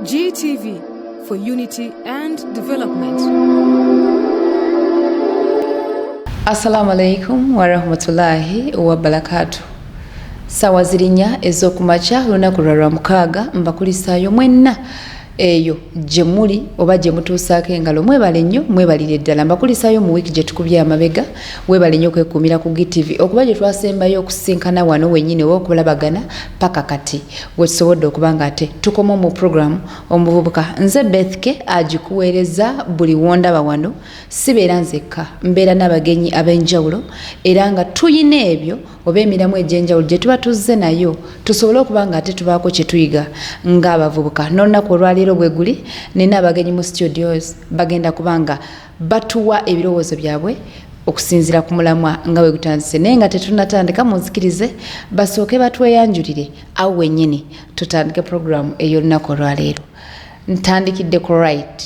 GTV for unity and development. Assalamu alaikum wa rahmatullahi wa barakatuh. Sawa zirinya ez'okumakya lunaku lwa mukaaga mbakulisaayo mwenna eyo gye muli oba gye mutuusaako engalo mwebale nnyo mwebalire ddala mbakulisaayo mu wiiki gye tukubye amabega weebale nnyo kwekuumira ku GTV okuba gye twasembayo okusinkana wano wennyini oba okulabagana paka kati wetusobodde okuba nga ate tukoma mu programu omuvubuka nze Beth K agikuweereza buli wondaba wano sibeera nzekka mbeera n'abagenyi ab'enjawulo era nga tuyina ebyo oba emiramu egy'enjawulo gye tuba tuzze nayo tusobole okuba nga ate tubaako kye tuyiga ng'abavubuka n'olunaku olwaleero bwe guli nina abagenyi mu studios bagenda kubanga batuwa ebirowoozo byabwe okusinziira ku mulamwa nga bwe gutandise naye nga tetunatandika munzikirize basooke batweyanjulire awo wennyini tutandike programu ey'olunaku olwaleero ntandikidde ku right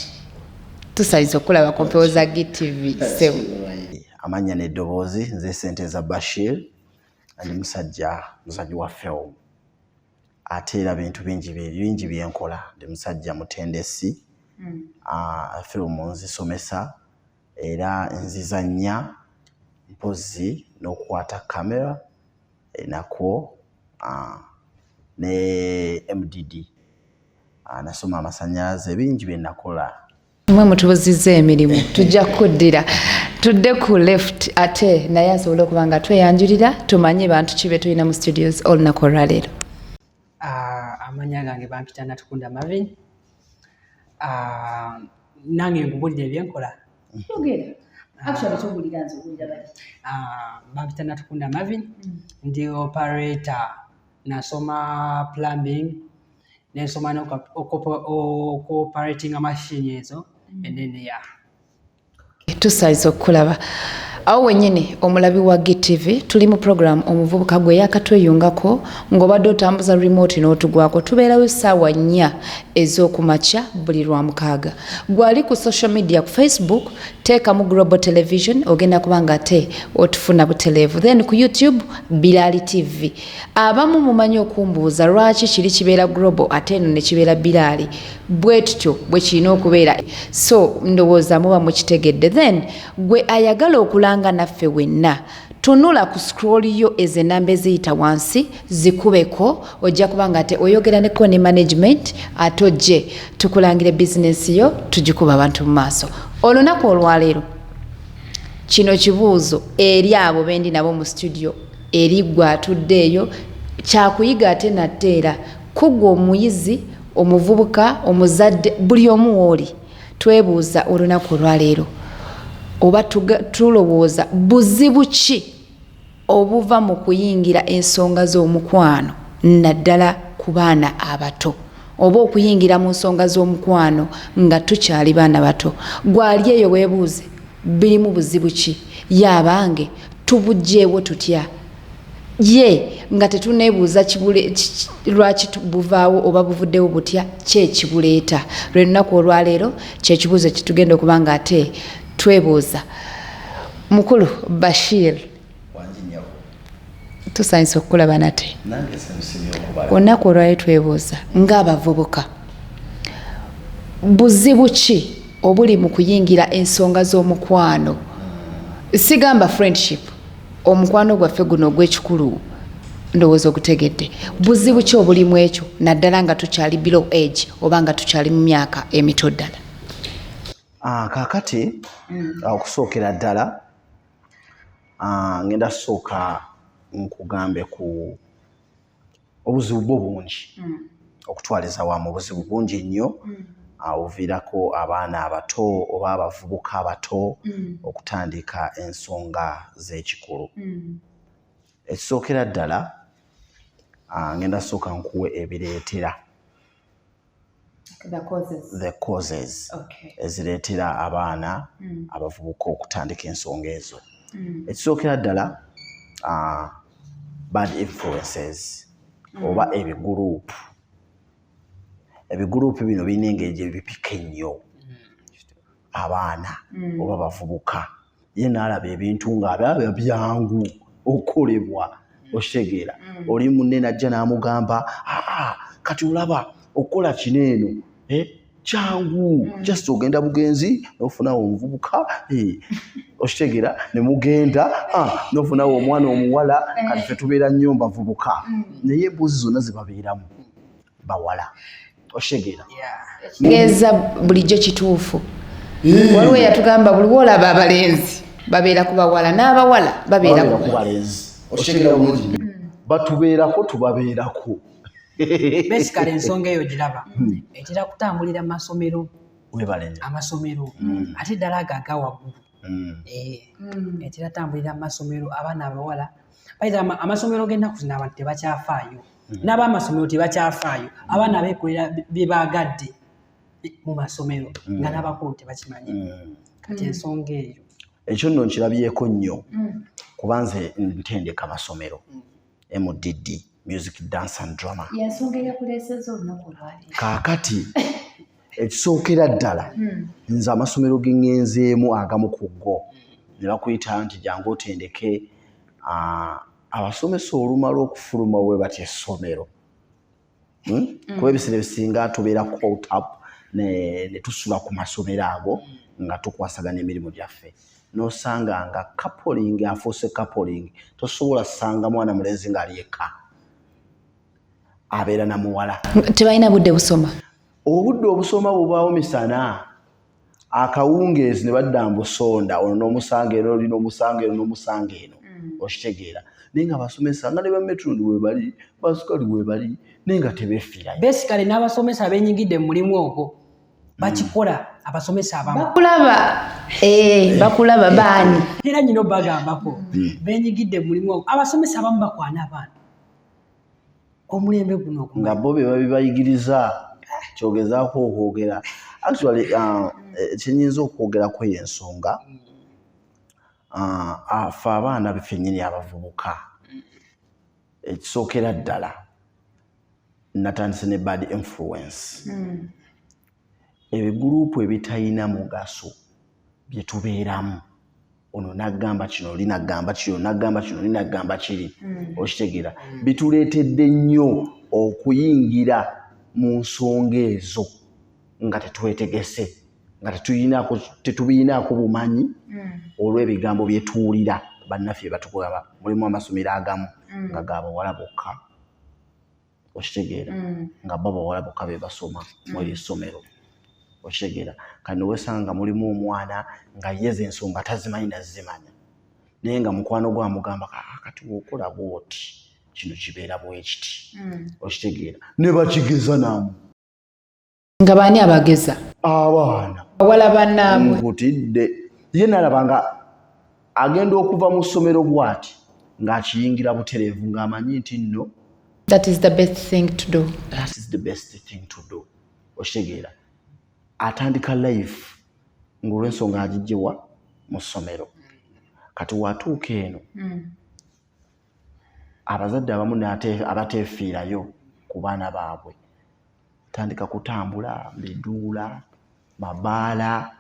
tusayiza okulaba ku mpewo za GTV sewu amanya n'eddoboozi nze ssente za Bashir ndi musajja muzanyi wa film ate era bintu bingi byenkola ndi musajja mutendesi film nzisomesa era nzizannya mpozi n'okukwata kamera enako ne MDD nasoma amasannyalaze bingi bye nakola mwe mutubuzizza emirimu tujja kuddira tudde ku left ate naye asobole okuba nga tweyanjulira tumanye bantu kibe tulina mu studios olunaku olwaleero. Amanya gange bampita Natukunda Marvin. Nange nkubulira ebyenkola. Tugera. Actually tugulira nze okulira bali. Bampita Natukunda Marvin. Ndi operator. Nasoma plumbing. Nesoma no operating a machine ezo. And then tusayiza okulaba awo wennyini omulabi wa GTV tuli mu program omuvubuka gwe yakatweyungako ng'obadde otambuza remote n'otugwako tubeerawo essaawa 4 ez'okumakya buli lwa mukaaga gwali ku social media ku Facebook teeka mu Global Television ogenda kubanga ate otufuna buteleevu then ku YouTube Bilali TV abamu mumanyi okumbuuza lwaki kiri kibeera Global ate eno ne kibeera Bilali bwe tutyo bwe kirina okubeera so ndowooza muba mukitegedde then gwe ayagala okulanga naffe wenna tunula ku scroll yo ezenamba eziyita wansi zikubeko ojja kubanga ate oyogera neko ne management atojje tukulangire business yo tugikuba abantu mu maaso olunaku olwaleero kino kibuuzo eri abo bendi nabo mu studio eri gwe atuddeeyo kyakuyiga ate natteera kugwa omuyizi omuvubuka omuzadde buli omu wooli twebuuza olunaku olwaleero oba tulowooza buzibu ki obuva mu kuyingira ensonga z'omukwano naddala ku baana abato oba okuyingira mu nsonga z'omukwano nga tukyali baana bato gwali eyo weebuuze birimu buzibu ki yabange tubugjeewo tutya ye nga tetuneebuuza lwaki buvaawo oba buvuddewo butya kyekibuleeta lwe lunaku olwaleero kyekibuuzo kitugenda okuba nga ate twebuuza mukulu Bashir tusanyusa okukulaba nate olunaku olwaleero twebuuza ng'abavubuka buzibu ki obuli mu kuyingira ensonga z'omukwano sigamba friendship omukwano gwaffe guno ogw'ekikulu ndowooza ogutegedde buzibu ki obuli mu ekyo naddala nga tukyali below age oba nga tukyali mu myaka emito ddala kaakati okusookera ddala ngenda kusooka nkugambe ku obuzibu bwo bungi okutwaliza wamu obuzibu bungi nnyo oviirako abaana abato oba abavubuka abato okutandika ensonga z'ekikulu ekisookera ddala ngenda kusooka nkuwe ebireetera the causes ezireetera abaana abavubuka okutandika ensonga ezo ekisookera ddala bad influences oba ebiguruupu bino birina engeri gye bipika ennyo abaana oba bavubuka ye n'alaba ebintu ng'abyalaba byangu okukolebwa oshegera oli munne najja n'amugamba kati olaba okukola kino eno kyangu just ogenda bugenzi nofunawo omuvubuka okitegeera ne mugenda nofunawo omwana omuwala kati ffe tubeera nnyo bavubuka naye embuzi zonna zibabeeramu bawala okitegeera kitegeeza bulijjo kituufu waliwo yatugamba buli lwolaba abalenzi babeera ku bawala n'abawala babeera ku balenzi okitegeera bulungi batubeerako tubabeerako basically ensonga eyo giraba etera kutambulira mu masomero amasomero ate ddala agaga waggulu etera tambulira mu masomero abaana abawala amasomero g'ennaku zino abantu tebakyafaayo n'ab'amasomero tebakyafaayo abaana beekolera bye baagadde mu masomero nga n'abakulu tebakimanyi kati ensonga eyo ekyo nno nkirabyeko nnyo kubanze ntendeka amasomero MDD music dance and drama yansonga yakuleeseza olunaku olwali kaakati ekisookera ddala nze amasomero ge ŋŋenzeemu agamu ku go ne bakuyita nti jangu otendeke abasomesa olumala okufuluma bwe bati essomero kuba ebiseera ebisinga tubeera caught up ne tusula ku masomero ago nga tukwasagana emirimu gyaffe nosanga nga coupling afuuse coupling tosobola sanga mwana mulenzi ng'ali yekka abeera na muwala tebalina budde busoma obudde obusoma bubaawo misana akawungeezi ne badda mbusonda ono n'omusanga eno olina omusanga eno n'omusanga eno okitegeera naye nga basomesa nga ne bametundi webali basukali webali naye nga tebeefiirayo basically n'abasomesa beenyigidde mu mulimu ogwo bakikola abasomesa abamu bakulaba baani era nyina bagambako beenyigidde mu mulimu ogwo abasomesa abamu bakwana abaana omulembe guno nga bo be babibayigiriza kyogezaako okwogera actually kyenyinza okwogerako y'ensonga afe abaana biffe nnyini abavubuka ekisookera ddala natandise ne bad influence ebiguruupu ebitalina mugaso bye tubeeramu ono nagamba kino oli nagamba kino nagamba kino oli nagamba kiri okitegeera bituleetedde nnyo okuyingira mu nsonga ezo nga tetwetegese nga tetubiinaako bumanyi olw'ebigambo bye tuwulira bannaffe batukugamba mulimu amasomero agamu nga gabawala bokka okitegeera nga babawala bokka be basoma mu eryo essomero okitegeera kandi nowesanga mulimu omwana nga yeze ensonga tazimanyi nazimanya naye nga mukwano gwamugamba kati wokola bwoti kino kibeera bwekiti okitegeera ne bakigeza namu nga baani abageza abaana bawala bannaabwe nkutidde ye nalaba nga agenda okuva mu ssomero bw'ati ng'akiyingira butereevu ng'amanyi nti nno that is the best thing to do okitegeera atandika life ng'olw'ensonga agijjewa mu ssomero kati watuuka eno abazadde abamu abateefiirayo ku baana baabwe tandika kutambula biduula mabaala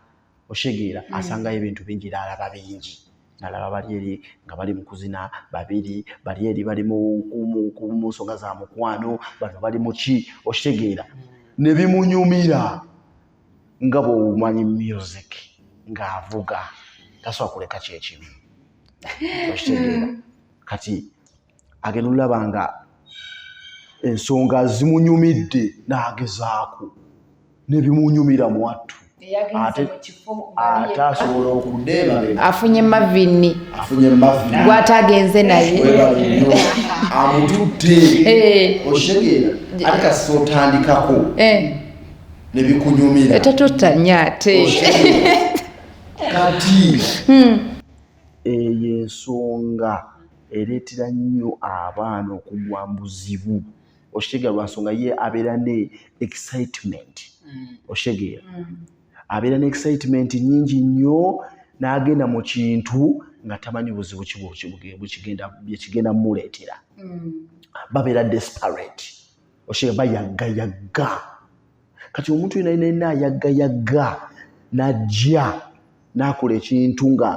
okitegeera asangayo ebintu bingi nalaba bingi nalaba bali eri nga bali mu kuzina babiri bali eri bali mu nsonga za mukwano bano bali mu ki okitegeera ne bimunyumira nga bw'omanyi music ng'avuga tasobola kuleka kyekimu okitegeera kati agenda olaba nga ensonga zimunyumidde n'agezaako ne bimunyumira mwattu ate asobola okuddeeba afunye mavini gw'ate agenze naye amututte okitegeera ate kasi otandikako ne bikunyumira tetutanya ate kati eyo ensonga ereetera nnyo abaana okugwa mu buzibu okitegeera lwa nsonga ye abeera ne excitement okitegeera abeera ne excitement nnyingi nnyo n'agenda mu kintu nga tamanyi buzibu byekigenda mumuleetera babeera desperate okitegeera bayaggayaga kati omuntu yenna ayaggayaga n'ajja n'akola ekintu nga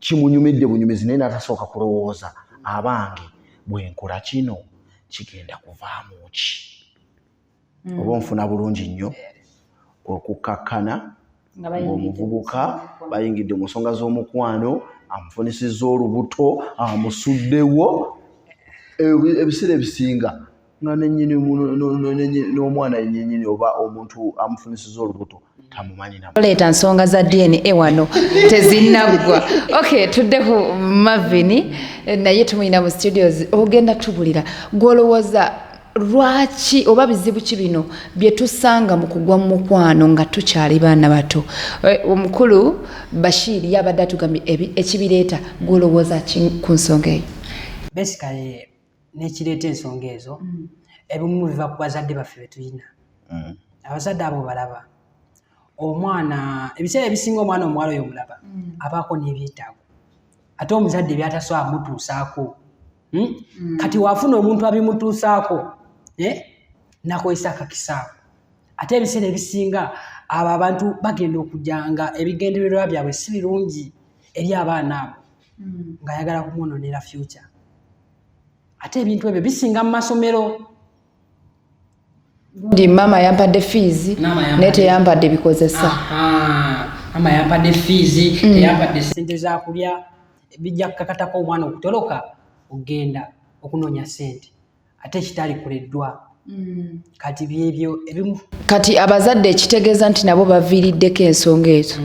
kimunyumidde bunyumizi naye n'atasooka kulowooza abange bwe nkola kino kigenda kuvaamu ki oba nfuna bulungi nnyo okukakkana ng'omuvubuka bayingidde mu nsonga z'omukwano, amufunisizza olubuto, amusuddewo. Ebiseera ebisinga nga nennyini n'omwana yennyini oba omuntu amufunisizza olubuto tamumanyi na leeta nsonga za DNA wano tezinnaggwa. Okay, tuddeku Marvin naye tumuyina mu studios ogenda tubulira gw'olowooza lwaki oba bizibu ki bino bye tusanga mu kugwa mu mukwano nga tukyali baana bato. Omukulu Bashir yabadde atugambye ekibireeta gw'olowooza ku nsonga eyo. Basically nekireeta ensonga ezo ebimu biva ku bazadde baffe be tulina. Abazadde abo balaba omwana ebiseera ebisinga omwana omuwala oyo omulaba abaako n'ebyetaago ate omuzadde byatasobola mutuusaako. Kati waafuna omuntu abimutuusaako nakozesa akakisaako. Ate ebiseera ebisinga abo abantu bagenda okujanga ebigendererwa byabwe si birungi eri abaana abo ng'ayagala kumwononera future. Ate ebintu ebyo bisinga mu masomero. Ndi mama yampadde fees naye teyampadde bikozesa. Mama yampadde fees teyampadde ssente za kulya bijja kukakatako omwana okutoloka ogenda okunoonya ssente ate kitali kuleddwa. Kati byebyo ebimu. Kati abazadde ekitegeeza nti nabo baviiriddeko ensonga ezo.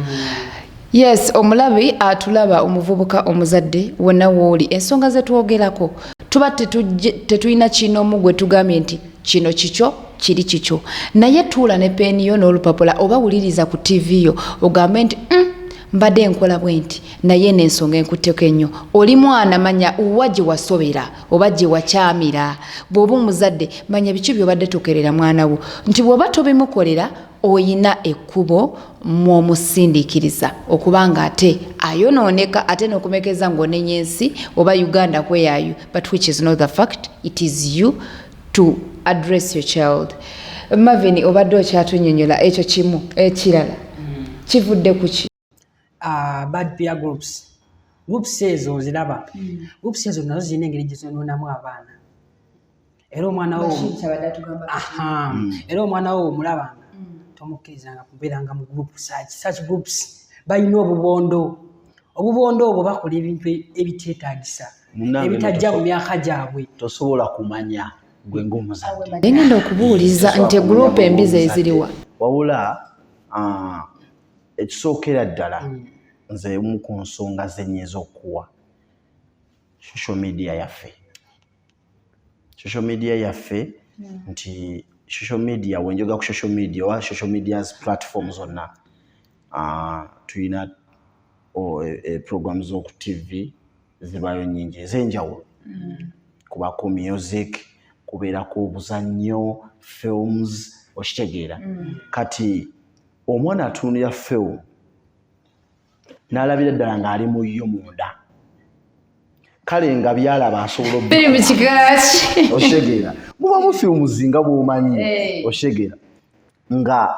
Yes, omulabi atulaba omuvubuka omuzadde wonna wooli ensonga ze twogerako tuba tetulina kinoomu gwe tugambye nti kino kikyo kiri kikyo, naye tuula ne peeni yo n'olupapula oba wuliriza ku TV yo ogambe nti mbadde enkola bwe nti naye n'ensonga enkutteko ennyo. Oli mwana manya owa gye wasobera oba gye wakyamira. Bw'oba omuzadde manya biki by'obadde tokerera mwana wo nti bw'oba tobimukolera oyina ekkubo mw'omusindiikiriza okuba nga ate ayonooneka ate n'okumekeza ng'onenya ensi oba Uganda kweyaayo, but which is not the fact. It is you to address your child. Marvin obadde okyatunnyonnyola ekyo kimu ekirala kivudde ku ki? Bad peer groups ezo ziraba. Groups ezo nazo zirina engeri gye zoononamu abaana. Era omwana wo omulabanga tomukkirizanga kubeeranga mu group. Such groups balina obubondo obwo bakola ebintu ebiteetaagisa ebitajja mu myaka gyabwe. Tosobola kumanya gwe ng'omuzadde. Ngenda okubuuliza nti group embize eziriwa wabula ekisookera ddala nze emu ku nsonga zennya ez'okuwa social media yaffe nti social media wenjoga ku social media oba social media's platforms zonna tulina program z'oku TV zibayo nnyingi ez'enjawulo. Kubako music, kubeerako obuzannyo, films, okitegeera. Kati omwana atuunira film n'alabira ddala ng'ali mu yo munda kale nga byalaba asobola okitegeera. Mubamu films nga bw'omanyi okitegeera nga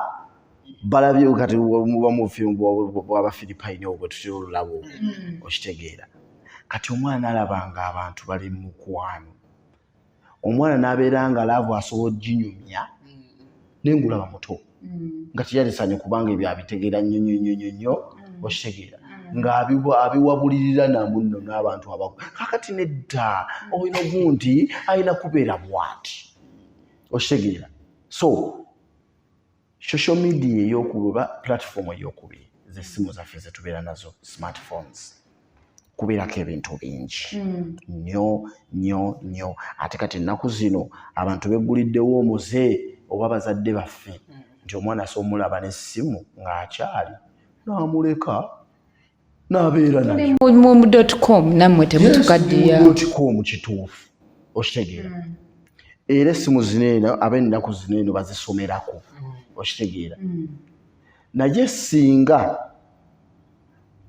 balabye kati mubamu film bw'Abafiripayini obwo tutera olulabo okitegeera. Kati omwana n'alaba ng'abantu bali mu mukwano, omwana n'abeera nga laavu asobola oginyumya n'engulaba muto nga teyalisanye kubanga ebyo abitegeera nnyo okitegeera ng'abiwabulirira namunno n'abantu abakulu. Kakati nedda olina obundi alina kubeera bw'ati okitegeera. So social media ey'okuba platform ey'okubiri z'essimu zaffe ze tubeera nazo smartphones kubeerako ebintu bingi nnyo. Ate kati ennaku zino abantu begguliddewo omuze oba abazadde baffe nti omwana asomulaba n'essimu ng'akyali n'amuleka n'abeera nayo mu .com nammwe temutukaddiya .com kituufu okitegeera. Era essimu zineeno ab'ennaku zineeno bazisomerako okitegeera. Naye singa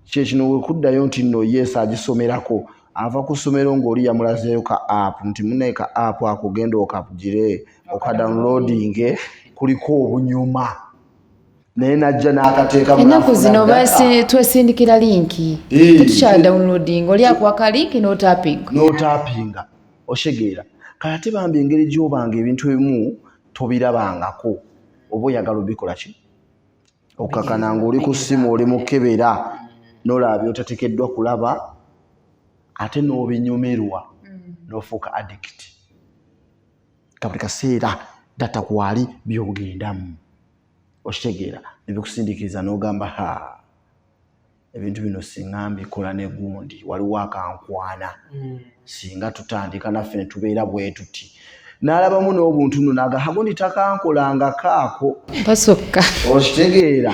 kyekino wekuddayo nti nno yesu agisomerako ava ku ssomero ng'oli yamulazeeyo ka app nti munaye ka app akugenda okakugire okadownloadinge kuliko obunyuma naye najja n'akateeka ennaku zino twesindikira linki tetukya downloading oli akwaka linki n'otapinga okitegeera. Kale ate bambi engeri gy'obanga ebintu ebimu tobirabangako oba oyagala obikola ki okakana ng'oli ku ssimu oli mukebera n'olaba byotatekeddwa kulaba ate n'obinyumirwa n'ofuuka addict kabuli kaseera data kwali byogendamu okitegeera nebikusindiikiriza n'ogamba ebintu bino singa mbikola ne gundi waliwo akankwana singa tutandika naffe ne tubeera bwe tuti n'alabamu n'obuntu nno gundi takankolanga kaako basokka okitegeera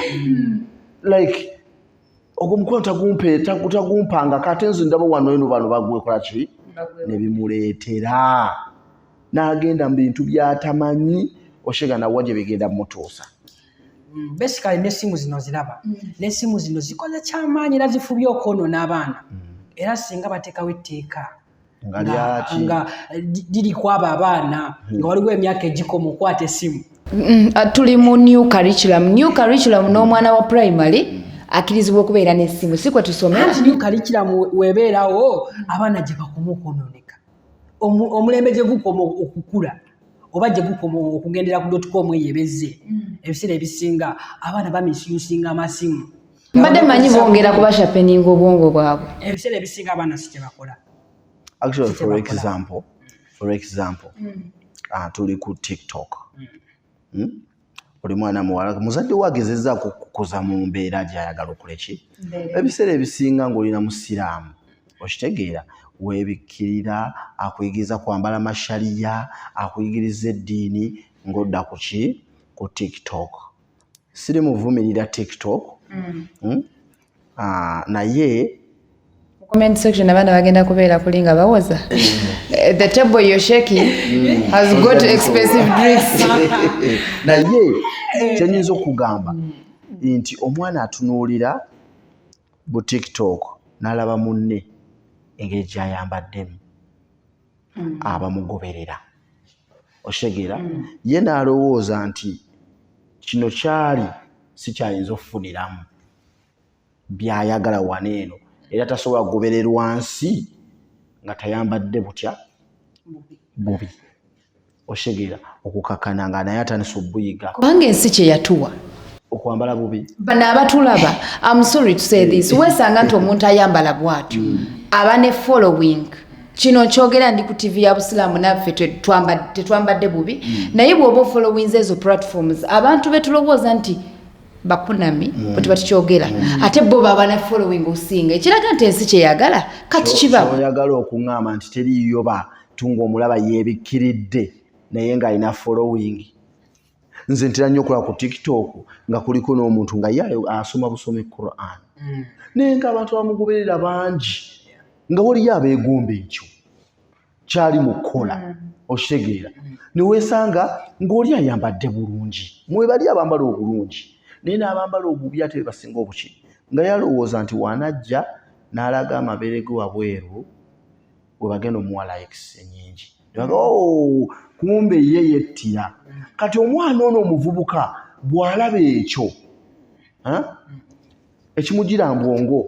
like ogumukono tagumpanga kate nze ndaba wano eno bano bagwekola ki ne bimuleetera n'agenda mu bintu by'atamanyi oshega nawa gye bigenda mutuusa basically n'essimu zino ziraba n'essimu zino zikoze kyamaanyi era zifubye okwonoona abaana era singa bateekawo etteeka nga liri kwabo abaana nga waliwo emyaka egikoma okwata essimu tuli mu new curriculum n'omwana wa primary akirizibwa okubeera n'essimu si kwe tusomera anti new curriculum webeerawo abaana gye bakoma okwonooneka omulembe gye gukoma okukula oba gye gukoma okugendera ku .com eyo ebezze ebiseera ebisinga abaana bamisyusinga amasimu mbadde manyi bongera kubashapeninga obwongo bwabwe ebiseera ebisinga abaana si kye bakola. Actually, for example, tuli ku TikTok. Oli mwana muwala muzadde wagezezza kukuza mu mbeera gy'ayagala okuleki ebiseera ebisinga ng'olina musiraamu okitegeera weebikkirira akuyigiriza kwambala mashaliya akuyigiriza eddiini ng'odda ku TikTok. Siri muvumirira TikTok naye comment section abaana bagenda kubeera kulinga bawoza the table you're shaking has got expensive drinks naye kyenyinza okugamba nti omwana atunuulira bu TikTok n'alaba munne engeri gy'ayambaddemu abamugoberera okitegeera ye n'alowooza nti kino kyali si kyayinza okufuniramu by'ayagala wano eno era tasobola kugobererwa nsi nga tayambadde butya bubi okitegeera okukakana nga naye atandise obuyiga kubanga ensi kye yatuwa okwambala bubi bano abatulaba I'm sorry to say this weesanga nti omuntu ayambala bw'atyo aba ne following kino kyogera ndi ku TV ya Busiraamu naffe tetwambadde bubi naye bw'oba followings ezo platforms abantu betulowooza nti bakunami bwe batukyogera ate bo baba na following osinga ekiraga nti ensi kyeyagala kati kiba oyagala okuŋŋamba nti teriyo tunga omulaba yeebikkiridde naye ng'alina following. Nze ntera nnyo okulaba ku TikTok nga kuliko n'omuntu nga ye asoma busome Quran naye ng'abantu bamugoberera bangi nga waliyo abeegomba ekyo kyali mu kukola okitegeera ne weesanga ng'oli ayambadde bulungi mwebali abambala obulungi naye n'abambala obubi ate basinga obuki nga yalowooza nti wanajja n'alaga amabeere ge wabweru we bagenda omuwa likes ennyingi kumbe ye yettira kati omwana ono omuvubuka bw'alaba ekyo ekimugira mbwongo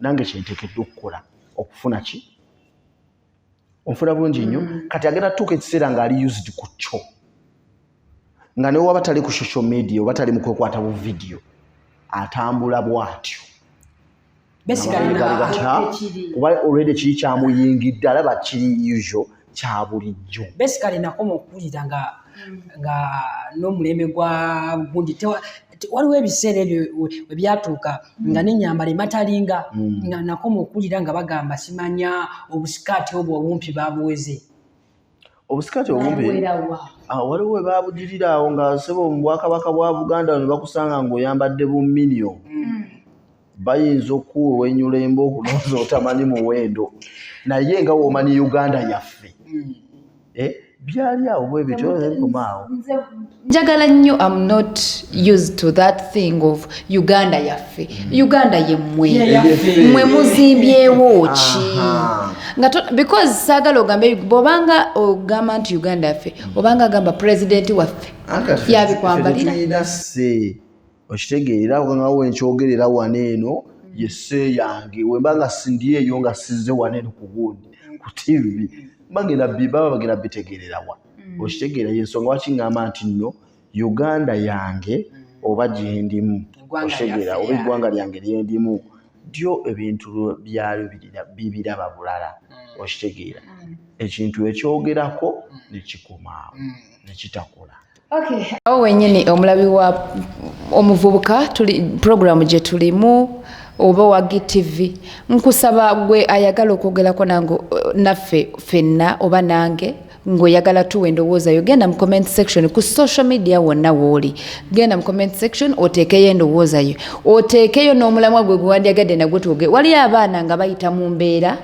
nange kyenteekeddwa okukola okufuna ki onfuna bulungi nnyo kati agenda tuuka ekiseera ng'ali used ku kyo nga ne waba tali ku social media oba tali mu kwekwata bu video atambula bw'atyo kuba already kiri kyamuyingidde alaba kiri usual kya bulijjo basically nakoma okuwulira nga n'omulembe gwa gundi waliwo ebiseera ebyo webyatuuka nga n'ennyambala ematalinga nga nakoma okuwulira nga bagamba simanya obusikaati obwo obumpi babuweze obusikaati obumpi waliwo we babugirira awo nga sebo mu Bwakabaka bwa Buganda ne bakusanga ng'oyambadde buminio bayinza okuwenyula embooko n'oza otamanyi muwendo naye nga w'omanyi Uganda yaffe byali awo bwe bityo ebikoma njagala nnyo I'm not used to that thing of Uganda yaffe Uganda ye mwe muzimbyewo ki because saagala ogambe bw'obanga ogamba nti Uganda yaffe obanga agamba president waffe yabikwambalira okitegeera nga wenkyogerera wano eno yesse yange wembanga sindi eyo nga sizze wano eno ku gundi ku TV bagenda bagenda bitegerera wa okitegeera yensonga wakiŋŋamba nti nno Uganda yange oba gyendimu osegera oba eggwanga lyange lyendimu ddyo ebintu byalyo bibiraba bulala okitegeera ekintu ekyogerako nekikomaawo nekitakola. Awo wennyini omulabi wa omuvubuka puroguramu gye tulimu oba wa GTV nkusaba gwe ayagala okwogerako naffe ffenna oba nange ng'oyagala tuwa endowooza yo genda mu comment section ku social media wonna wooli genda mu comment section oteekeyo endowooza yo oteekeyo n'omulamwa gwe gwe wandyagadde nagwe tuwoge waliyo abaana nga bayita mu mbeera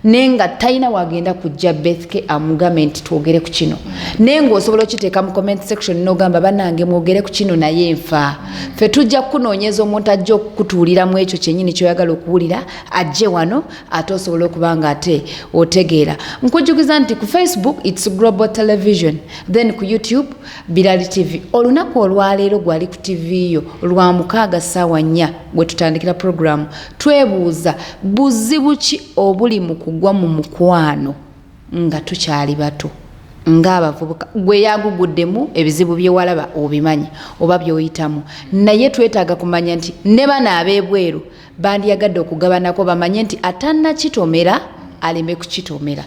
naye nga talina wagenda kujja Beth K amugambe nti twogere ku kino naye ng'osobola okiteeka mu comment section n'ogamba bannange mwogere ku kino naye nfa ffe tujja kunoonyeza omuntu ajja okukutuuliramu ekyo kyennyini kyoyagala okuwulira ajje wano ate osobola okuba nga ate otegeera nkujjukiza nti ku Facebook it's Global Television then ku YouTube Birali TV olunaku olwaleero gwali ku TV yo lwa 6:04 bwe tutandikira programu twebuuza buzibu ki obuli mu kugwa mu mukwano nga tukyali bato ng'abavubuka gwe yaguguddemu ebizibu bye walaba obimanyi oba byoyitamu naye twetaaga kumanya nti ne bana ab'ebweru bandyagadde okugabanako bamanye nti atannakitomera aleme kukitomera.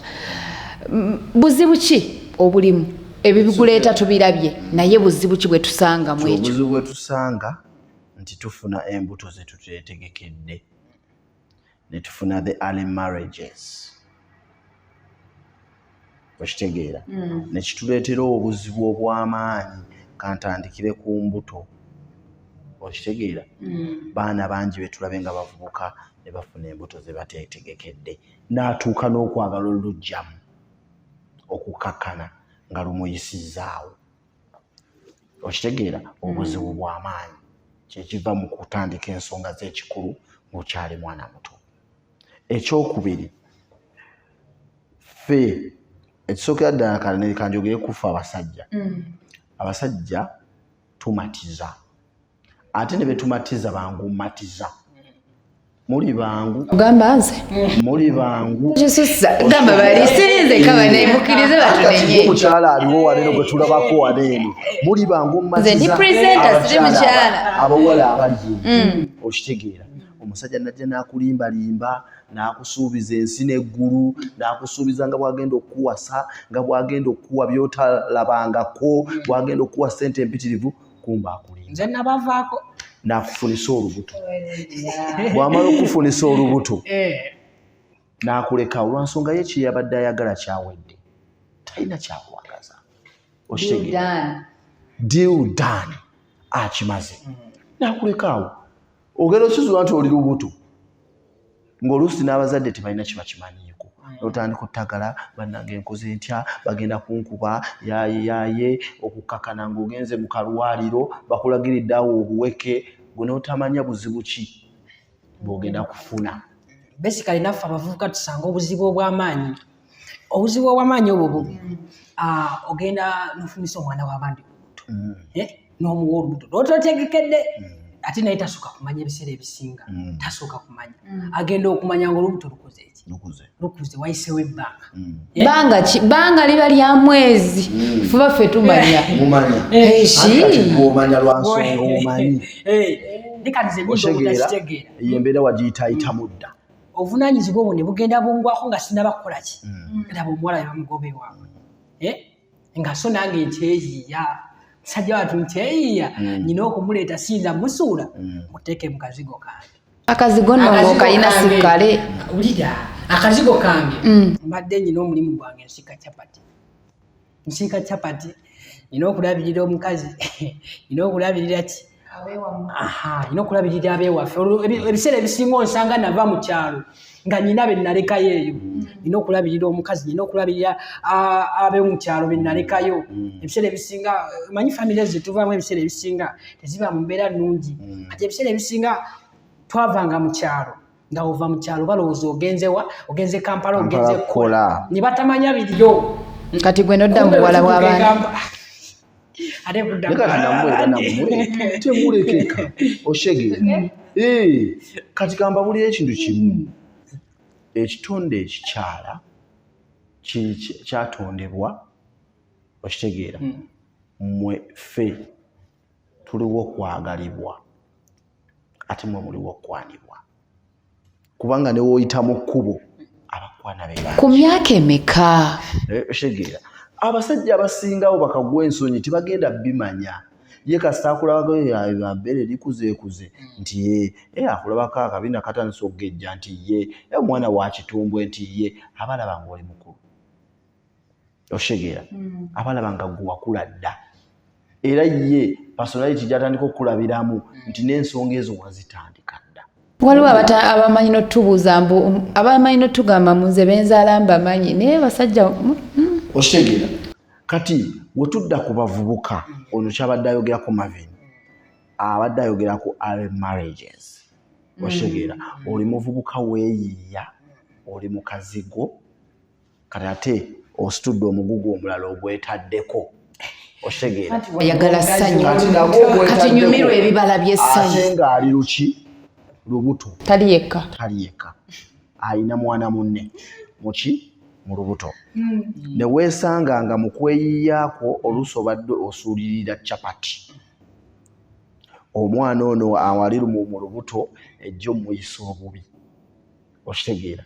Buzibu ki obulimu ebibiguleeta tubirabye naye buzibu ki bwe tusanga mu ekyo? Obuzibu bwe tusanga nti tufuna embuto ze tuteetegekedde ne tufuna the early marriages okitegeera ne kituleetera obuzibu obw'amaanyi kantandikire ku mbuto okitegeera baana bangi betulabe nga bavubuka ne bafuna embuto ze bateetegekedde n'atuuka n'okwagala olugjamu okukakkana nga lumuyisizaawo okitegeera obuzibu bw'amaanyi kyekiva mu kutandika ensonga z'ekikulu ng'okyali mwana muto. Ekyokubiri ffe ekisookera ddala kale kanjogere kufa abasajja abasajja tumatiza ate ne betumatiza bangu matiza muli bangu ogamba nze muli bangu kisusa gamba bali sirinze kaba naimukirize batunenye mukyala aliwo walero gwe tulabako waneeno muli bangu matiza nze ndi presenter siri mukyala abawala abali okitegeera omusajja najja n'akulimbalimba n'akusuubiza ensi n'eggulu n'akusuubiza nga bw'agenda okukuwasa nga bw'agenda okukuwa by'otalabangako bw'agenda okukuwa ssente empitirivu kumba akulimba nze nabavaako n'akufunisa olubuto bw'amala okufunisa olubuto n'akuleka olwansonga ye kye yabadde ayagala kyawedde talina kyakuwagaza okitegeera deal done akimaze n'akulekaawo ogenda okizula nti oli lubuto ng'oluusi n'abazadde tebalina kiba kimanyiiko n'otandika ottagala bannange nkoze ntya bagenda kunkuba yaye okukkakana ng'ogenze mu kalwaliro bakulagiridde awo obuweke gwe n'otamanya buzibu ki bw'ogenda kufuna. Basically naffe abavubuka tusanga obuzibu obw'amaanyi obuzibu obw'amaanyi obwo ogenda n'ofunisa omwana w'abandi olubuto n'omuwa olubuto lwototegekedde ate naye tasooka kumanya ebiseera ebisinga tasooka kumanya agenda okumanya ng'olubuto lukoze eki lukuze wayiseewo ebbanga banga liba lya mwezi fuba ffe tumanya omanya lwansonga omanyi otegeera embeera wagiyitayitamu dda obuvunaanyizibwa obwo ne bugenda bungwako nga sinnabakukola ki laba omuwala yabamugobewa nga so nange nkyeyiiya musajja watu nkyeyiiya nyina okumuleeta sinza musuula muteeke mu kazigo kange akazigo nno kalina sikale ulida akazigo kange mbadde nyina omulimu gwange nsiika capati nyina okulabirira omukazi nyina okulabirira ki nyina okulabirira abeewaffe ebiseera ebisinga onsanga nava mu kyalo nga nyina be nalekayo eyo nyina okulabirira omukazi nyina okulabirira ab'omu kyalo be nalekayo ebiseera ebisinga manyi famire ze tuvaamu ebiseera ebisinga teziba mu mbeera nnungi ate ebiseera ebisinga twavanga mu kyalo nga ova mu kyalo balowooza ogenze Kampala ogenze Kola ne batamanya biriyo kati gwe nodda mu buwala bw'abantu temulekeka oshege kati gamba buli ekintu kimu ekitonde ekikyala kyatondebwa okitegeera mmwe ffe tuliwo okwagalibwa ate mwe muliwo okwanibwa kubanga ne woyita mu kkubo abakwana be ku myaka emeka oshegera abasajja abasingawo bakagwa ensonyi tebagenda bimanya ye kasita akulabako yabeere likuzeekuze nti ye akulabako akabina katandisa okugejja nti ye omwana wa kitumbwe nti ye abalaba ng'oli mukulu oshegera abalaba nga gwe wakula dda era ye personality gy'atandika okukulabiramu nti n'ensonga ezo wazitandika dda. Waliwo abamanyi n'otubuuza mbu abamanyi n'otugamba muze benzaala mbamanyi naye basajja oshegera kati wetudda ku bavubuka ono kyabadde ayogerako Marvin abadde ayogerako marriages oshegera oli muvubuka weeyiiya oli mu kazigo kati ate ositudde omugugu omulala ogwetaddeko oshegera oyagala ssanyu kati nyumirwa ebibala by'essanyu ate ng'ali luki lubuto tali yekka ayina mwana munne muki mu lubuto ne weesanganga mu kweyiyaako oluusi obadde osuulirira capati omwana ono awali mu lubuto ejja omuyisa obubi okitegeera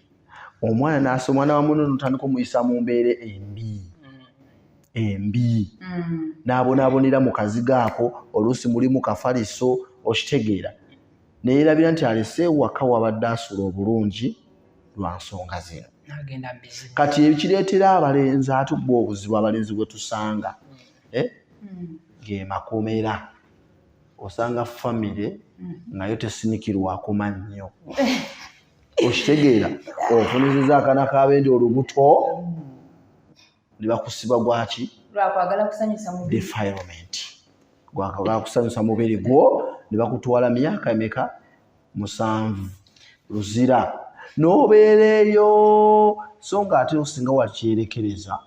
omwana wa muno notandika omuyisa mu mbeera embi n'abonaabonera mu kazigo ako oluusi mulimu kafaliso okitegeera neerabira nti alese ewaka wabadde asula obulungi lwa nsonga zino kati ekireetera abalenzi atubba obuzibu abalenzi bwe tusanga ge makomera osanga famire nayo tesinikirwako mannyo okitegeera ofunisiza akana kabendi olubuto ne bakusiba gwaki lwakwagala kusanyusa mubiri defilement gwakagala kusanyusa mubiri gwo ne bakutwala myaka emeka 7 luzira n'obeera eyo so nga ate osinga wakyerekereza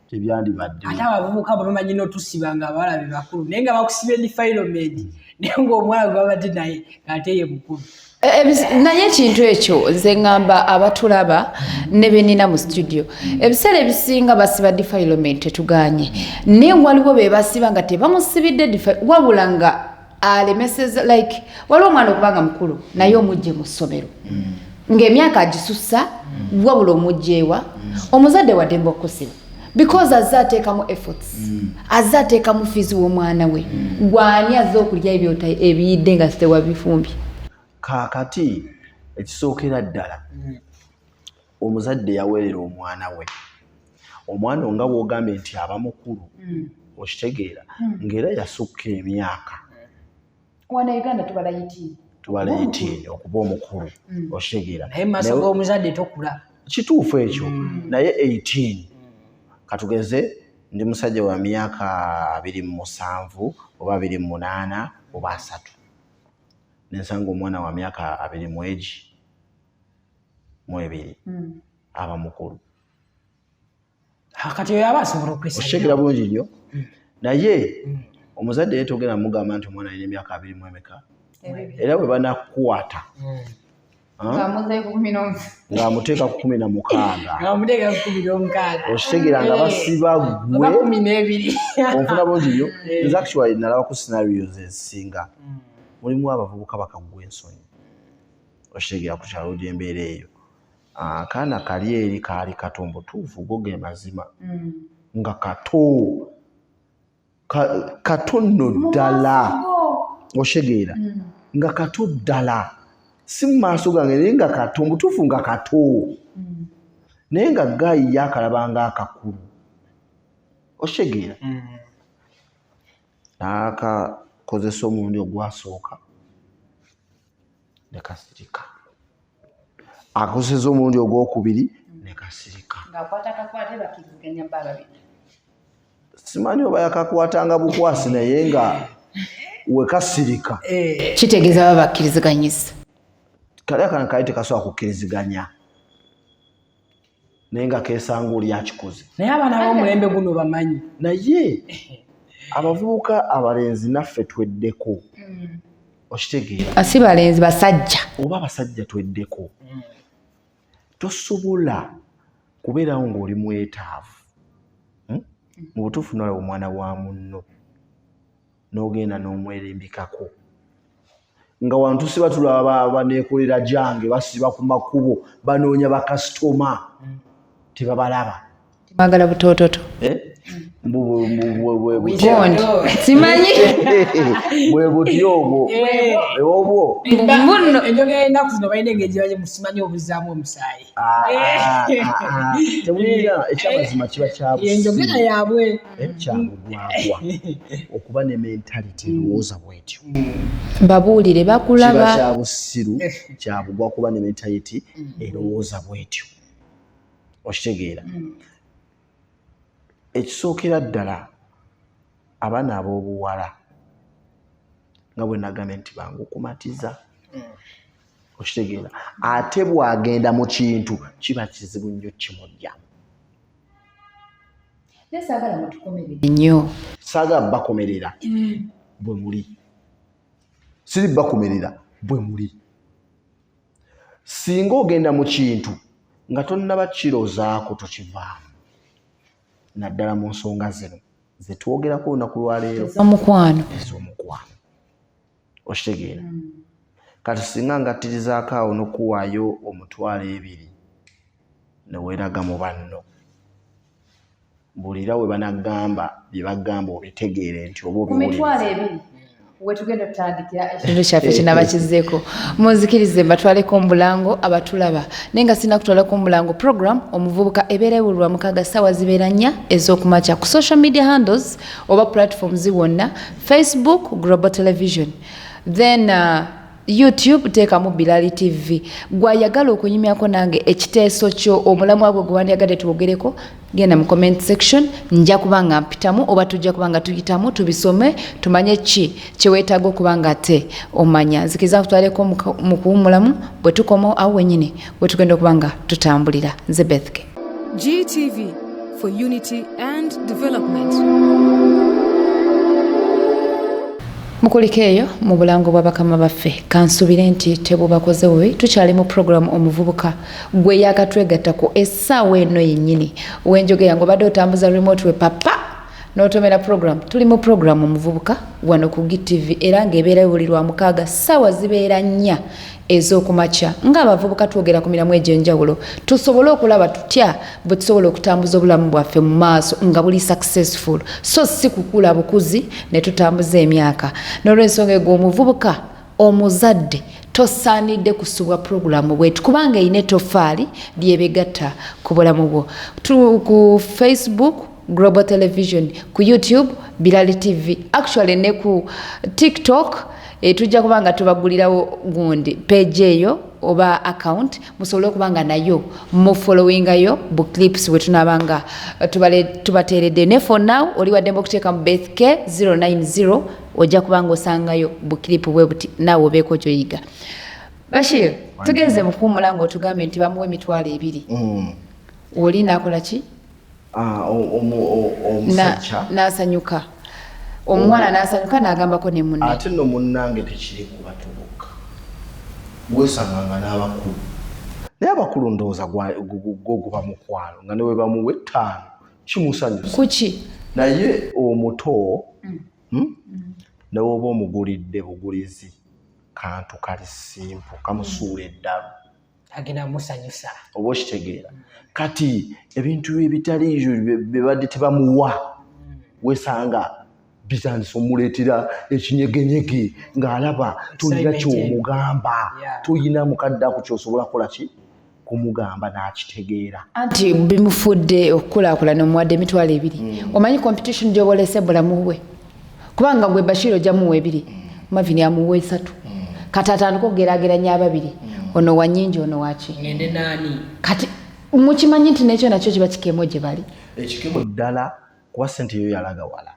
tebyandibadde ate abavubuka bamanyi n'otusiba nga abawala be bakulu naye nga bakusiba defilement naye ng'omwana gwe babadde naye ng'ate ye mukulu naye ekintu ekyo nze ŋŋamba abatulaba ne benina mu studio ebiseera ebisinga basiba defilement tetuganye naye waliwo be basiba nga tebamusibidde wabula nga alemeseza like waliwo omwana okubanga mukulu naye omujje mu ssomero ng'emyaka agisussa wabula omujjeewa omuzadde waddemba okusiba because azze ateekamu efforts azze ateekamu fizi w'omwana we gwani azze okulya ebiyidde nga sitewabifumbye kaakati ekisookera ddala omuzadde yaweerera omwana we omwana nga bw'ogambye nti aba mukulu okitegeera ng'era yasukka emyaka wana Uganda tubala 18 okuba omukulu okitegeera naye maaso g'omuzadde tokula kituufu ekyo naye 18 katugeze ndi musajja wa myaka 27 oba 28 oba 3 nensanga omwana wa myaka 22 aba mukulu kati oyo aba asobola okitegeera bulungi nnyo naye omuzadde yetogera mugamba nti omwana alina emyaka 20 era bwe banakukwata ng'amuteeka ku 16 okitegeera nga basiba gwe onfuna bulungi nnyo nze actually nalaba ku scenarios ezisinga mulimu abavubuka bakagwa ensonyi okitegeera ku kyalo gy'embeera eyo akaana kali eri kaali kato mbutuufu go ge mazima nga kato nno ddala okitegeera nga kato ddala si mu maaso gange naye nga kato mbutuufu nga kato naye nga gayi yakalaba nga akakulu okitegeera n'akakozesa omulundi ogwasooka ne kasirika akozesa omulundi ogwokubiri ne kasirika simanyi oba yakakwatanga bukwasi naye nga wekasirika kitegeeza baba bakkiriziganyisa kali akana kali tekasobola kukkiriziganya naye nga keesanga oli akikoze naye abaana b'omulembe guno bamanyi naye abavubuka abalenzi naffe tweddeko okitegeera asi balenzi basajja oba abasajja tweddeko tosobola kubeerawo ng'oli mwetaavu mu butuufu nolaba omwana wa munno n'ogenda n'omwerembikako nga wantu siba tulaba baneekolera jange basiba ku makubo banoonya bakasitoma tebabalaba Magala butoototo simanyi bwe butyo obwo enjogera ennaku zino balina engeri gye musimanyi obuzaamu omusaayi tewulira ekyamazima kiba enjogera yaabwe kyabugwagwa okuba ne mentality erowooza bwetyo babuulire bakulaba kiba kyabusiru kyabugwa kuba ne mentality erowooza bwetyo okitegeera ekisookera ddala abaana ab'obuwala nga bwe nagambye nti bangukumatiza okitegeera ate bw'agenda mu kintu kiba kizibu nnyo kimujja nesaagala mutukomerere nnyo saagala bakomerera bwe muli siri bakomerera bwe muli singa ogenda mu kintu nga tonnaba kiroozaako tokivaamu naddala mu nsonga zino zetwogerako olunaku lwaleero ez'omukwano okitegeera kati singa ngattirizaako awo n'okuwaayo omutwalo 2 ne weeraga mu banno bulira we banagamba bye bagamba obitegeere nti oba obiwuliriza wetugenda tutandikira ekitundu kyaffe kinaba kizzeeko munzikirize mbatwaleko omulango abatulaba naye nga sina kutwalako omulango program omuvubuka ebeera ewulirwa mukaaga ssaawa zibeera 4 ez'okumakya ku social media handles oba platforms wonna Facebook Global Television then YouTube teekamu Bilali TV gwayagala okunyumyako nange ekiteeso kyo omulamu wabwe gwe wandyagadde tuwogereko genda mu comment section nja kubanga mpitamu oba tujja kubanga tuyitamu tubisome tumanye ki kyeweetaaga okubanga ate omanya nzikiriza kutwaleko mu kuwumulamu bwe tukomawo awo wennyini bwe tugenda okubanga tutambulira nze Beth K. GTV for unity and development. Mukuliko eyo mu bulango bwa bakama baffe kansubire nti tebubakoze bubi tukyali mu program omuvubuka gwe yakatwegattako essaawa eno yennyini wenjogera ngo badde otambuza remote we papa n'otomera program tuli mu program omuvubuka wano ku GTV era ng'ebeera ewulirwa mukaaga ssaawa zibeera 4 ez'okumakya ng'abavubuka twogera ku miramu egy'enjawulo tusobole okulaba tutya bwe tusobola okutambuza obulamu bwaffe mu maaso nga buli successful so si kukula bukuzi ne tutambuza emyaka n'olw'ensonga ego omuvubuka omuzadde tosaanidde kusubwa puroguramu bwetu kubanga erina ettofaali lyebegatta ku bulamu bwo ku Facebook Global Television, ku YouTube Bilali TV, actually ne ku TikTok tujja kubanga tubagulirawo gundi page eyo oba account musobole okubanga nayo mu followingayo bu clips we tunabanga tubateeredde ne for now oli wadde okuteeka mu Beth K 090 ojja kubanga osangayo bu clip bwe buti nawe obeeko kyoyiga. Bashir tugenze mu kuwumula otugambe nti bamuwe emitwalo 2 oli nakola ki? Omusajja n'asanyuka omwana n'asanyuka n'agambako ne munne ate no munnange tekiri kubatubuka wesanganga n'abakulu naye abakulu ndowooza guba mukwano nga ne we bamuwa 5 kimusanyusa kuki naye omuto ne woba omugulidde bugulizi kantu kali simple kamusuula eddalu agenda musanyusa oba okitegeera kati ebintu ebitali ebyo bebadde tebamuwa wesanga bitandisa omuleetera ekinyegenyege ng'alaba tolina kyomugamba toyina mukadde ako kyosobola kukola ki kumugamba n'akitegeera anti bimufudde okukulaakulana omuwadde emitwalo 2 omanyi competition gy'obolese bulamu bwe kubanga gwe Bashir ojja muwa 2 Mavini amuwa 3 kati atandika okugeraageranya ababiri ono wanyingi ono waki ngende nani kati mukimanyi nti nekyo nakyo kiba kikemo gye bali ekikemo ddala kuba ssente yo yalaga wala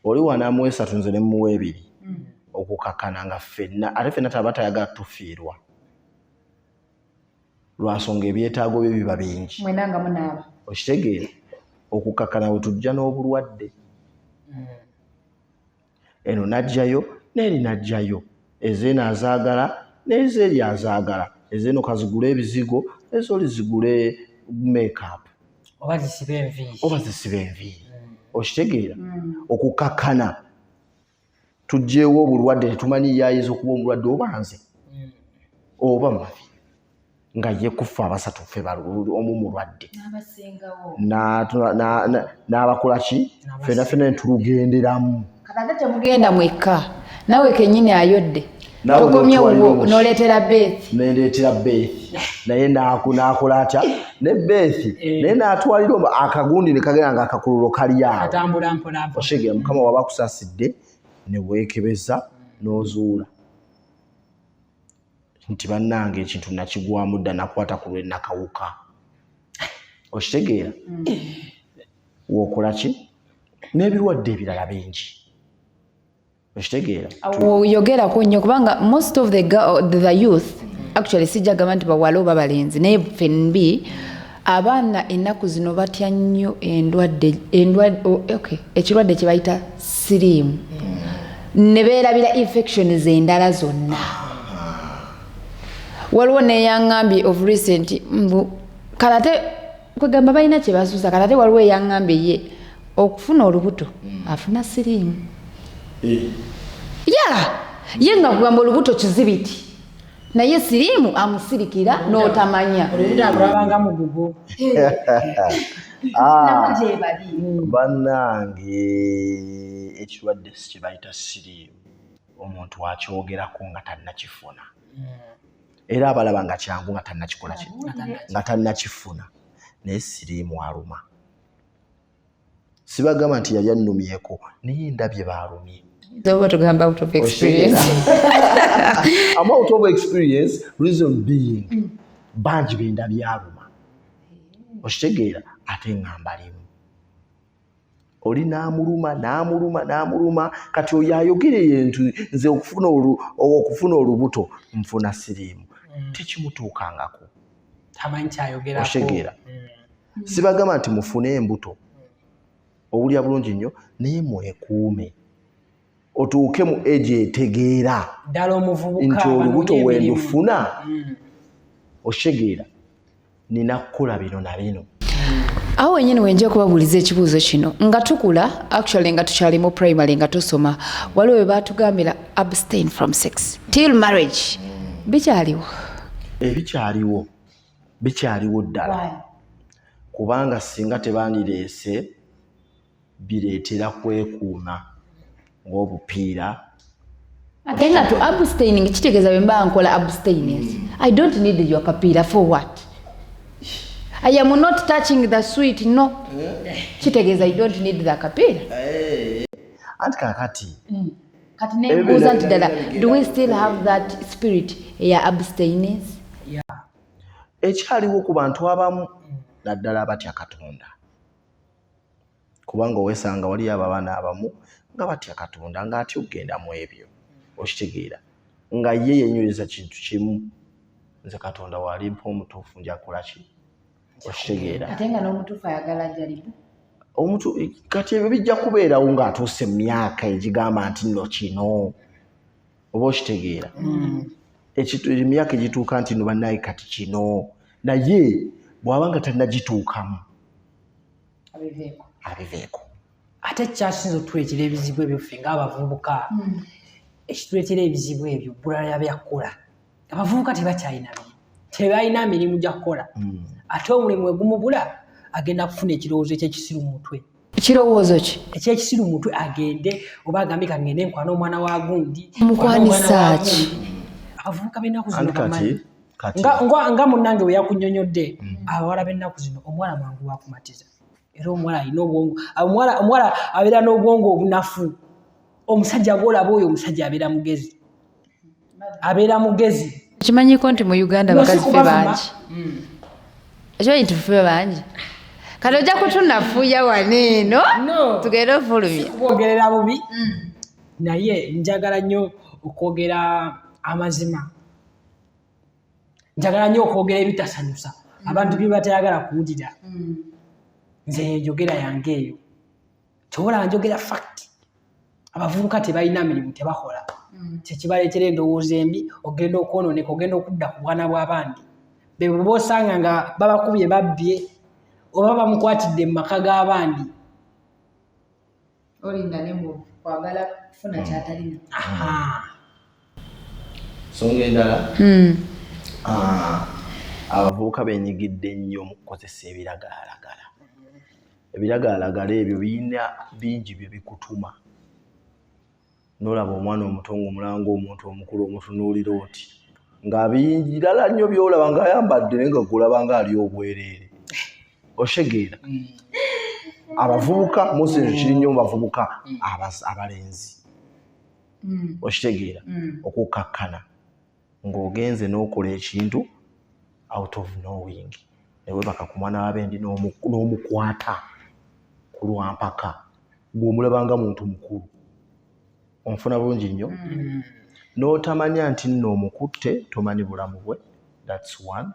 oli wanaamuwa 3 nze ne muwa 2 okukakana nga ffenna ate ffenna taba tayagala tufiirwa lwansonga ebyetaago byo biba bingi mwenanga munaaba okitegeera okukakana we tujja n'obulwadde eno najjayo n'eri najjayo ezeeno azaagala n'ezeeri azaagala ezeeno kazigule ebizigo ezoli zigule makeup oba zisibe enviiri okitegeera okukakana tujjeewo obulwadde tetumanyi yayiza okuba omulwadde oba nze oba mavi nga ye kufa abasatu ffe omu mulwadde n'abakola ki ffenna ntulugenderamu kata temugenda mwekka nawe kenyini ayodde tokomye n'oleetera Beth nendeetera Beth naye n'akola atya ne Beth naye n'atwalira akagundi ne kagenda nga akakululo kali awo oshegera mukama waba akusaasidde ne weekebeza n'ozuula nti bannange ekintu nakigwamu dda nakwata ku lwe nakawuka okitegeera wokola ki n'ebirwadde ebirala bingi okitegeera oyogerako nnyo kubanga most of the youth actually sijjagamba nti bawala oba balenzi naye ffenbi abaana ennaku zino batya nnyo ekirwadde kye bayita siriimu ne beerabira infections endala zonna waliwo neyaŋŋambye of recent kalate kwegamba balina kye basuusa kalate waliwo eyaŋŋambye ye okufuna olubuto afuna siriimu ye nga kugamba olubuto kizibiti naye siriimu amusirikira n'otamanya bannange ekirwadde kye bayita siriimu omuntu akyogerako nga tannakifuna era abalaba nga kyangu nga tannakikola ki nga tannakifuna naye siriimu aluma sibagamba nti yali annumyeko naye ndabye baalumye out of experience. I'm out of experience, reason being banji benda byaluma okitegeera ate ngambalimu oli n'amuluma kati oyo ayogere entu nze okufuna olubuto nfuna siriimu tekimutuukangako tamanyi kyayogerako okitegeera sibagamba nti mufune embuto obulya bulungi nnyo naye mwekuume otuuke mu age etegeera ddala omuvubuka nti olubuto wendufuna okitegeera nina kukola bino na bino. Awo wenyini wenje kubabuliza ekibuuzo kino nga tukula actually nga tukyali mu primary nga tusoma waliwo we baatugambira abstain from sex till marriage bikyaliwo bikyaliwo ddala kubanga singa tebandireese bireetera kwekuuma ng'obupiira ate nga to abstaining kitegeeza bwe mba nkola abstinence I don't need your kapiira for what I am not touching the sweet no kitegeeza I don't need the kapiira anti kakati kati nembuuza nti ddala do we still have that spirit ya abstinence ekyaliwo ku bantu abamu naddala abatya Katonda kubanga owesanga waliyo abaana abamu nga batya Katonda ng'atya okugenda mu ebyo okitegeera nga ye yenywereza kintu kimu nze Katonda walimpa omutuufu nja kukola ki okitegeera ate nga n'omutuufu ayagala jalibu omuntu kati ebyo bijja kubeerawo ng'atuuse emyaka egigamba nti nno kino oba okitegeera emyaka egituuka nti no bannaye kati kino naye bw'aba nga tannagituukamu abiveeko ate kyasinza otuleetera ebizibu ebyo ffe ng'abavubuka ekituleetera ebizibu ebyo bulala byakukola abavubuka tebalina mirimu gya kukola ate omulimu egumubula agenda kufuna ekirowoozo ekyekisiru mu mutwe ekirowoozo ki ekyekisiru mu mutwe agende oba agambe kangende nkwana omwana wa gundi mukwanisa ki abavubuka b'ennaku zino bamanyi nga munnange we yakunnyonnyodde abawala b'ennaku zino omuwala mwangu wakumatiza era omuwala alina obwongo omuwala abeera n'obwongo obunafu omusajja gw'olaba oyo omusajja abeera mugezi kimanyiko nti mu Uganda bakazi ffe bangi ekimanyi nti ffe bangi kati ojja kutunafuuya waneeno tugende ofulumya okwogerera bubi naye njagala nnyo okwogera amazima njagala nnyo okwogera ebitasanyusa abantu bye batayagala kuwulira nze njogera yange eyo kyobola njogera fact abavubuka tebalina mirimu tebakola kyekibaleetera endowooza embi ogenda okwonooneka ogenda okudda ku bwana bw'abandi bebo boosanga nga babakubye babbye oba bamukwatidde mu maka g'abandi kwagala kufuna kyatalina. Ensonga endala abavubuka benyigidde nnyo mu kukozesa ebiragalalagala. Ebiragalalagala ebyo birina bingi bye bikutuma. N'olaba omwana omuto ng'omulanga omuntu omukulu omutunuulira oti nga birala nnyo by'olaba ng'ayambadde naye nga gulaba ng'ali obwereere. Oshegeera abavubuka musinzo kiri nnyo mu bavubuka abalenzi. Okitegeera okukkakkana ng'ogenze n'okola ekintu out of knowing ne weebaka ku mwana w'abendi n'omukwata ku lwampaka ng'omulaba nga muntu mukulu. Onfuna bulungi nnyo n'otamanya nti nno omukutte tomanyi bulamu bwe. That's one.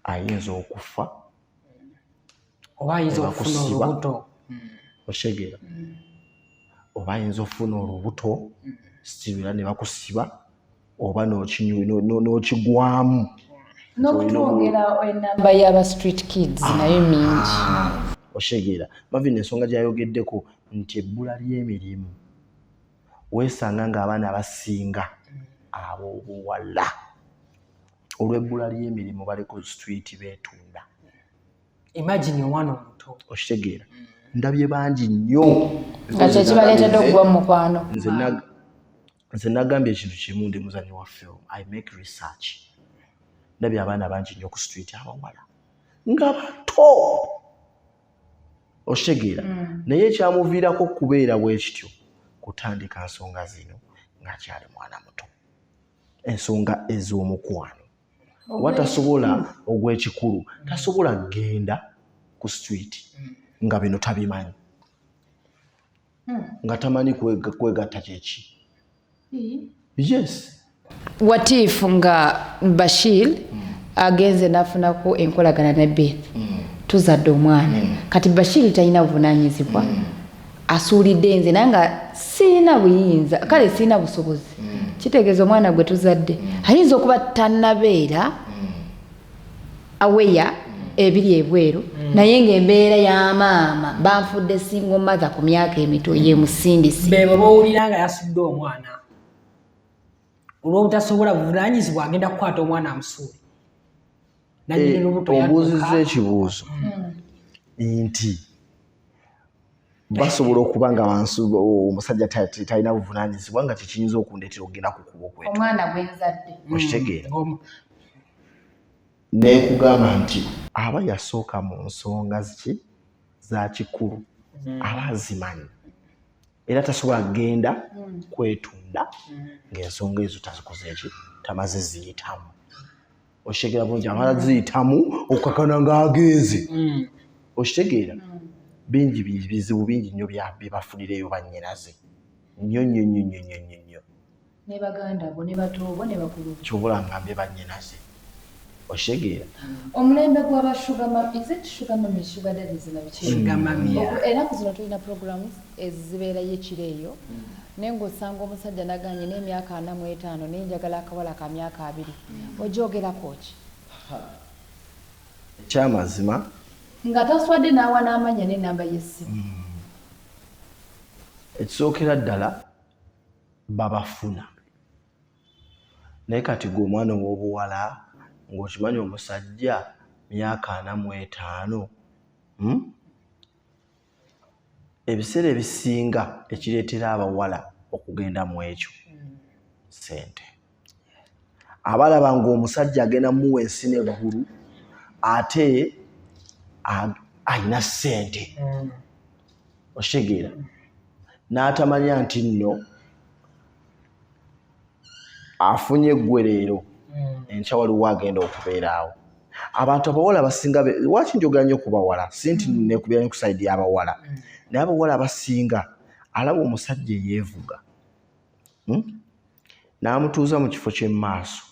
Ayinza okufa oba ayinza okufuna olubuto. Oshegeera oba ayinza okufuna olubuto sitibira ne bakusiba oba n'okigwamu. N'okutwongera enamba y'aba street kids nayo mingi. Oshegeera Marvin ensonga gy'ayogeddeko nti ebbula ly'emirimu weesanga ng'abaana abasinga ab'obuwala olw'ebbula ly'emirimu bali ku street beetunda. Imagine omwana omuto. Okitegeera ndabye bangi nnyo nga kye kibaleetedde okuggwa mu mukwano. Nze nagambye ekintu kimu ndi muzanyi wa film. I make research. Ndabye abaana bangi nnyo ku street abawala nga bato. Okitegeera naye ekyamuviirako okubeera bwe kityo kutandika nsonga zino ng'akyali mwana muto. Ensonga ez'omukwano oba tasobola ogw'ekikulu tasobola kgenda ku street nga bino tabimanyi nga tamanyi kwegatta kyeki. Yes. Watifu nga Bashir agenze nafunako enkolagana ne Beth tuzadde omwana kati Bashir talina buvunaanyizibwa asuulidde nze nanga siina buyinza kale siina busobozi. Kitegeeza omwana gwe tuzadde ayinza okuba tannabeera aweya ebiri ebweru naye ng'embeera ya maama banfudde single mother ku myaka emito ye musindisi. Bebo bawulira nga yasudde omwana olw'obutasobola buvunaanyizibwa agenda kukwata omwana amusuule. Obuuzizza ekibuuzo nti basobola okuba nga omusajja talina buvunaanyizibwa nga kikiyinza okundeetera okugenda ku kuba okwetu. Omwana gwe nzadde. Okitegeera neekugamba nti aba yasooka mu nsonga za kikulu aba azimanyi era tasobola kgenda kwetunda ng'ensonga ezo tazikoze eki tamaze ziyitamu. Okitegeera bulungi amala ziyitamu okukakana ng'agenze. Okitegeera bingi bizibu bingi nnyo bye bafunireyo bannyinaze nnyo nnyo nnyo nnyo nnyo nnyo ne baganda bo ne batobo ne bakulu kyobula ngambye bannyinaze. Okitegeera omulembe gw'abashuga sugar daddies na Sugar ennaku zino tulina programs ezibeerayo ekiro eyo naye ng'osanga omusajja naganye n'emyaka 45 naye njagala akawala ka myaka 2 ogyogerako ki? Ekyamazima nga taswadde n'awa n'amanya n'ennamba y'essimu. Ekisookera ddala babafuna naye kati gwe omwana ow'obuwala ng'okimanyi omusajja myaka 45 ebiseera ebisinga ekireetera abawala okugenda mu ekyo ssente. Abalaba ng'omusajja agenda muwa ensi n'eggulu ate ayina ssente. Okitegeera n'atamanya nti nno afunye eggwerero enkya waliwo agenda okubeeraawo. Abantu abawala basinga lwaki njogera nnyo ku bawala si nti nekubira ku sayidi y'abawala naye abawala abasinga alaba omusajja eyeevuga n'amutuuza mu kifo ky'emmaaso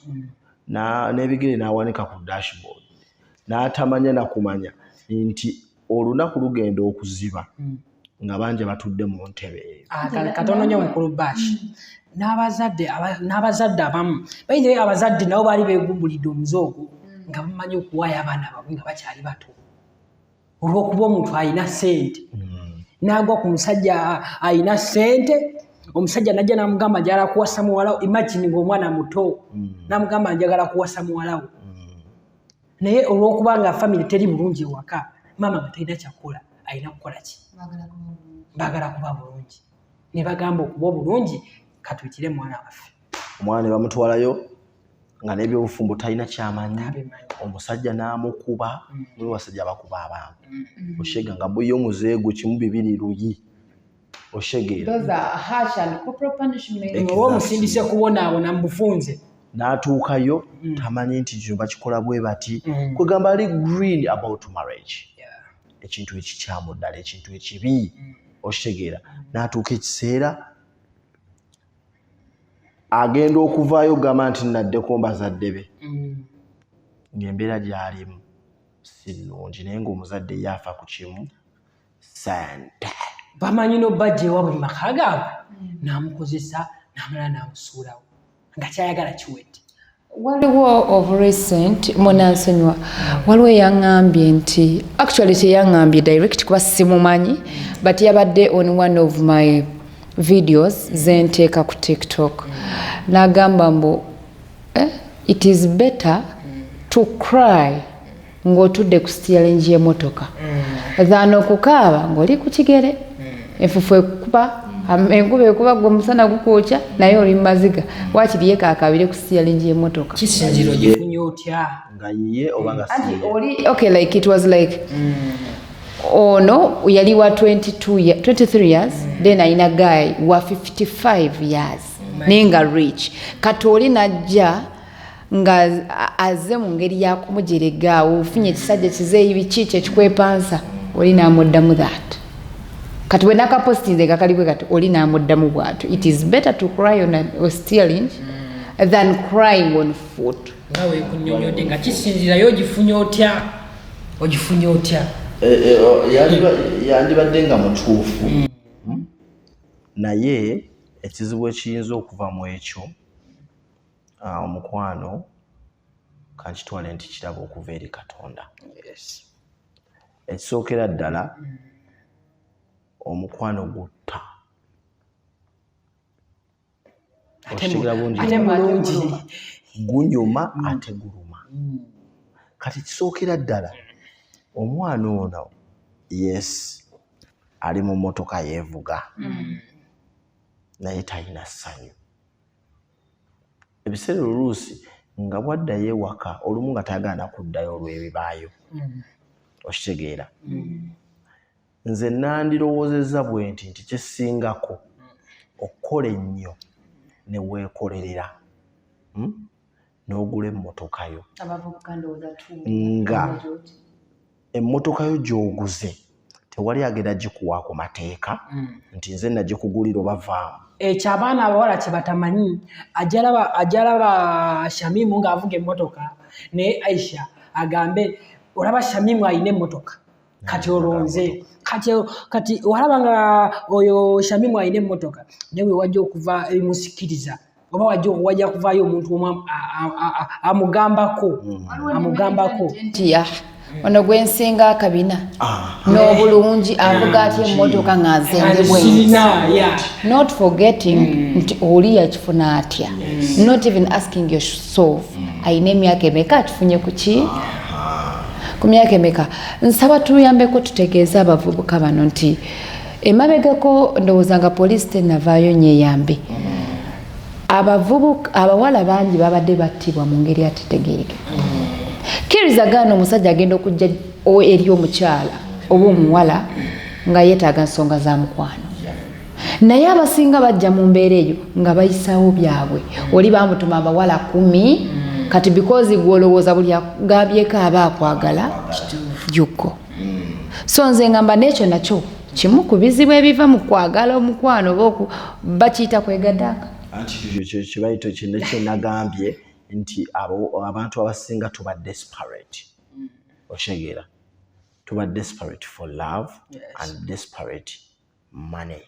n'ebigere n'awanika ku dashboard n'atamanya nakumanya nti olunaku lugenda okuziba nga bangi batudde mu ntebe eyo. Katono nnyo mukulu Bashi n'abazadde abamu bayinza abazadde nabo baali beegumbulidde omuzoogo nga bamanyi okuwaayo abaana baabwe nga bakyali bato olw'okuba omuntu alina ssente n'agwa ku musajja ayina ssente omusajja najja n'amugamba njagala kuwasa muwalawo imagine ng'omwana muto n'amugamba njagala kuwasa muwalawo naye olw'okuba nga family teri bulungi ewaka maama nga talina kyakukola alina kukola ki baagala kuba bulungi ne bagamba okuba obulungi katuyitire mwana waffe omwana ne bamutwalayo nga n'ebyobufumbo talina kyamanyi omusajja n'amukuba muli wasajja bakuba abantu oshega nga boyo omuzeego kimu bibiri luyi oshegeera oba omusindise kubonaabona mu bufunze n'atuukayo tamanyi nti kino bakikola bwe bati kwegamba ali green about marriage ekintu ekikyamu ddala ekintu ekibi okitegeera n'atuuka ekiseera agenda okuvaayo gamba nti naddeko mbazadde be ng'embeera gy'alimu si nnungi naye ng'omuzadde yaafa ku kimu sente bamanyi n'obajja ewa buli maka gaabwe n'amukozesa n'amala n'amusuulawo nga kyayagala kiwedde waliwo of recent munansonyiwa waliwo eyaŋŋambye nti actually teyaŋŋambye direct kuba simumanyi but yabadde on one of my videos zenteeka ku TikTok n'agamba mbu it is better to cry ng'otudde ku steering y'emmotoka than okukaaba ng'oli ku kigere enfufu ekuba enkuba ekuba gwe omusana gukwokya naye oli mumaziga wakiri yekaakabire ku steering y'emmotoka kisinziro gifunye otya nga yiye oba nga okay like it was like ono yali wa 23 years then ayina guy wa 55 years naye nga rich kati oli najja nga azze mu ngeri yakumujerega ofunye ekisajja kizeeyi biki kyekikwepansa oli n'amuddamu that kati we nakapostinze kakaliwe kati oli n'amuddamu bw'atyo it is better to cry on a steering than crying on foot nga weekunyonyodde nga kisinzirayo ogifunye otya yandibadde nga mutuufu naye ekizibu ekiyinza okuva mu ekyo omukwano kankitwale nti kiraba okuva eri Katonda ekisookera ddala omukwano gutta okitegera bungi gunyuma ate guluma kati kisookera ddala omwana ono yes ali mu mmotoka yeevuga naye talina ssanyu ebiseera oluusi nga bwaddayo ewaka olumu nga tayagala kuddayo olw'ebibaayo okitegeera nze nandirowoozezza bwe nti kyesingako okukola ennyo ne weekolerera n'ogula emmotoka yo nga emmotoka yo gy'oguze tewali agenda gikuwaako mateeka nti nze nagikugulira obavaamu ekyo abaana abawala kye batamanyi ajalaba Shamimu ng'avuga emmotoka naye Aisha agambe olaba Shamimu alina emmotoka kati olonze kati walaba nga oyo Shamimu alina emmotoka naye wajja okuva ebimusikiriza oba wajja kuvaayo omuntu omu amugambako ono gwensinga akabina n'obulungi avuga atya emmotoka ng'azenge bwensi not forgetting nti oli yakifuna atya not even asking yourself ayina emyaka emeka atufunye ku ki ku myaka emeka nsaba tuyambeko tutegeeza abavubuka bano nti emabegako ndowooza nga poliisi tenavaayo nyeyambe abawala bangi babadde battibwa mu ngeri atetegeereke kirizagano omusajja agenda okujja eri omukyala oba omuwala nga yeetaaga nsonga za mukwano naye abasinga bajja mu mbeera eyo nga bayisawo byabwe oli bamutuma abawala 10 kati because gwolowooza buli agabyeko aba akwagala jjukko so nze ngamba n'ekyo nakyo kimu ku bizibu ebiva mu kwagala omukwano oba bakiyita kwegaddaaka anti kibaito kino kyenagambye nti abantu abasinga tuba desperate okitegeera tuba desperate for love and desperate money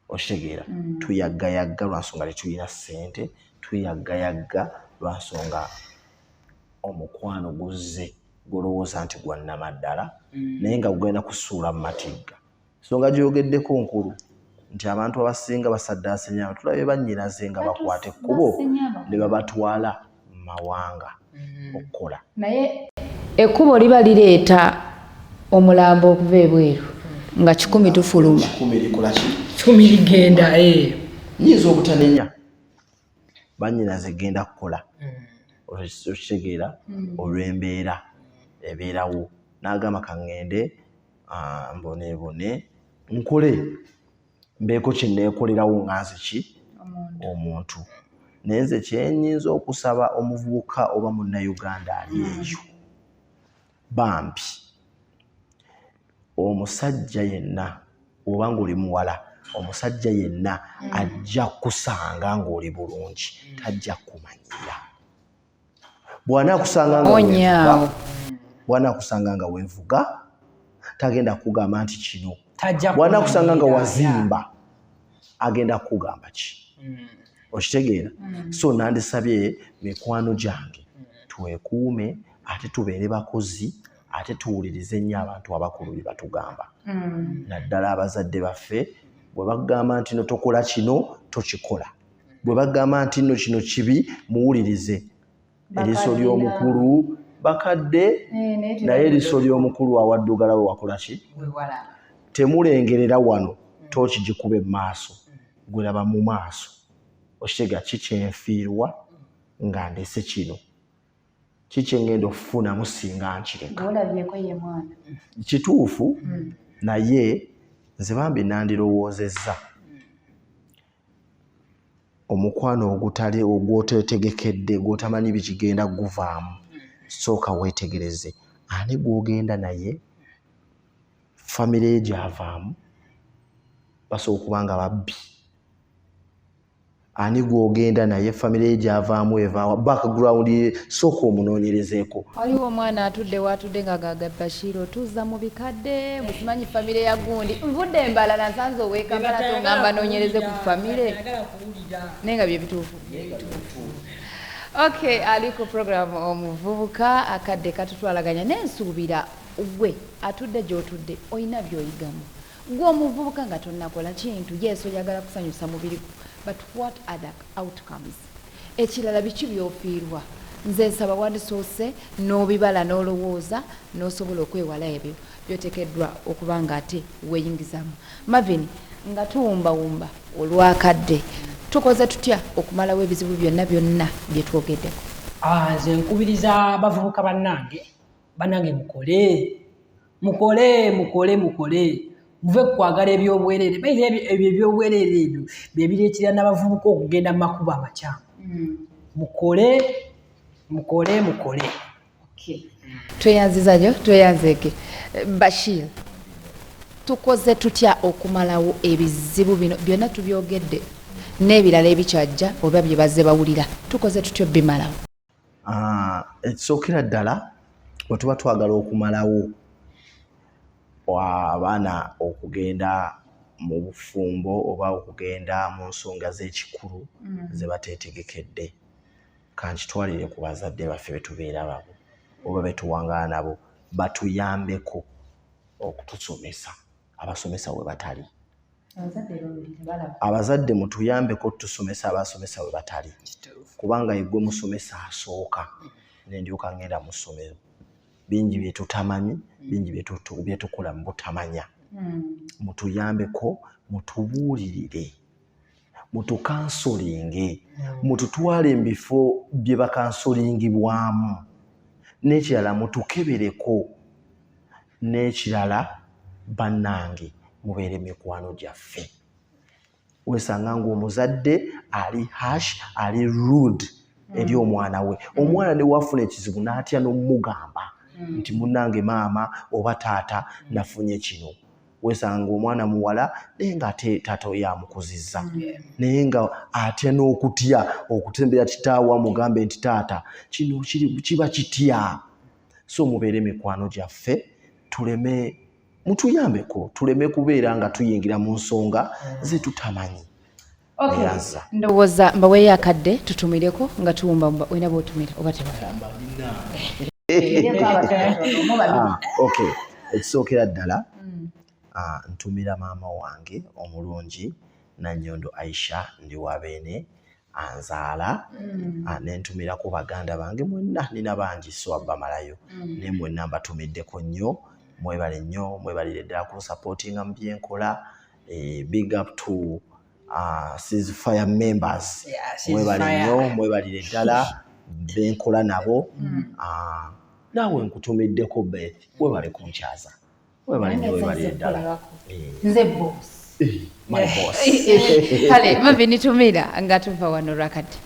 okitegeera tuyagayagga lwansonga tetulina ssente tuyagayagga lwansonga omukwano guzze golowooza nti gwannamaddala naye nga gugenda kusuula mu matigga Ensonga gyogeddeko nkulu nti abantu abasinga basaddaasenya tulabe bannyinaze nga bakwata ekkubo ne babatwala mu mawanga okukola. Naye ekkubo liba lireeta omulambo okuva ebweru nga 10 tufuluma. 10 likola ki? 10 ligenda. Nnyinza obutanenya bannyinaze genda kukola. Okitegeera olw'embeera ebeerawo n'agamba kaŋŋende mboneebone nkole mbeeko kye neekolerawo nganze ki omuntu. Naye nze kyenyinza okusaba omuvubuka oba munnayuganda ali eyo bambi omusajja yenna oba ng'oli muwala omusajja yenna ajja kusanga ng'oli bulungi tajja kumanyira. Bw'anaakusanga nga weevuga tagenda kugamba nti kino. Bw'anaakusanga nga wazimba agenda kugamba ki. Okitegeera? So nandisabye mikwano gyange twekuume ate tubeere bakozi ate tuwulirize nnyo abantu abakulu bye batugamba. Naddala abazadde baffe bwe bagamba nti no tokola kino tokikola. Bwe bagamba nti no kino kibi muwulirize. Eriiso ly'omukulu bakadde naye eriiso ly'omukulu awaddugala we wakola ki? Temulengerera wano tooki gikube mu maaso gwelaba mu maaso. Okitegeera kikyenfiirwa nga ndese kino kikyengenda okufunamu singa nkireka. Kituufu naye nze bambi nandirowoozezza omukwano ogwotetegekedde gw'otamanyi bikigenda guvaamu. Sooka weetegereze ani gw'ogenda naye famire ye gy'avaamu basobola okuba nga babbi. Ani gw'ogenda naye famire ye gy'avaamu eva background ye sooka omunoonyerezeeko. Waliwo omwana atudde waatudde nga gaga Bashir otuuza mu bikadde busimanyi famire ya gundi nvudde embalala nsanze oweekamala tongamba noonyereze ku famire naye nga bye bituufu. Okay, ali ku program omuvubuka akadde katutwalaganya n'ensuubira gwe atudde gy'otudde olina by'oyigamu. Gwe omuvubuka nga tonnakola kintu yesu oyagala kusanyusa mubiri but what are the outcomes? Ekirala biki by'ofiirwa? Nze nsaba wandisoose n'obibala n'olowooza n'osobola okwewala ebyo byotekeddwa okuba nga ate weeyingizamu. Marvin nga tuwumbawumba olwakadde tukoze tutya okumalawo ebizibu byonna bye twogeddeko? Nze nkubiriza abavubuka bannange mukole muve kwagala ebyobwerere. Ebyo ebyobwerere ebyo bye bireetera n'abavubuka okugenda mu makubo amakyamu. Mukole. Tweyanzeeke. Bashir, tukoze tutya okumalawo ebizibu bino byonna tubyogedde n'ebirala ebikyajja oba bye bazze bawulira tukoze tutya bimalawo? Ekisookera ddala bwe tuba twagala okumalawo abaana okugenda mu bufumbo oba okugenda mu nsonga z'ekikulu ze bateetegekedde kankitwalire ku bazadde baffe betubeera babo oba betuwangaala nabo batuyambeko okutusomesa. Abasomesa we batali. Abazadde mutuyambeko tusomesa abasomesa we batali. Kubanga yegwe musomesa asooka nendyoka ngenda mu ssomero. Bingi bye tutamanyi, bingi bye tukola mu butamanya. Mutuyambeko, mutubuulirire, mutukansolinge, mututwale mu bifo bye bakansolingibwamu. N'ekirala mutukebereko. N'ekirala bannange mubeere mikwano gyaffe. Wesanga ng'omuzadde ali harsh, ali rude eri omwana we. Omwana ne wafuna ekizibu n'atya n'omugamba nti munnange maama oba taata nafunye kino. Wesanga omwana muwala naye nga ate taata we yamukuzizza. Naye nga atya n'okutya okutembera kitaawe amugambe nti taata kino kiba kitya. So mubeere mikwano gyaffe mutuyambeko tuleme kubeera nga tuyingira mu nsonga ze tutamanyi. Ndowooza mbaweeyo akadde tutumireko nga tuwumba olina b'otumira oba tebagamba. Okay, ekisookera ddala ntumira maama wange omulungi Nannyondo Aisha ndi wabeene anzaala nentumirako baganda bange mwenna nina bangi so abamalayo ne mwenna mbatumiddeko nnyo mwebale nnyo mwebalire ddala ku supportinga mu byenkola big up to ceasefire members mwebale nnyo mwebalire ddala benkola nabo naawe nkutumiddeko Beth webale kunkyaza webale nnyo webalire ddala nze boss my boss kale mavi nitumira nga tuva wano rakati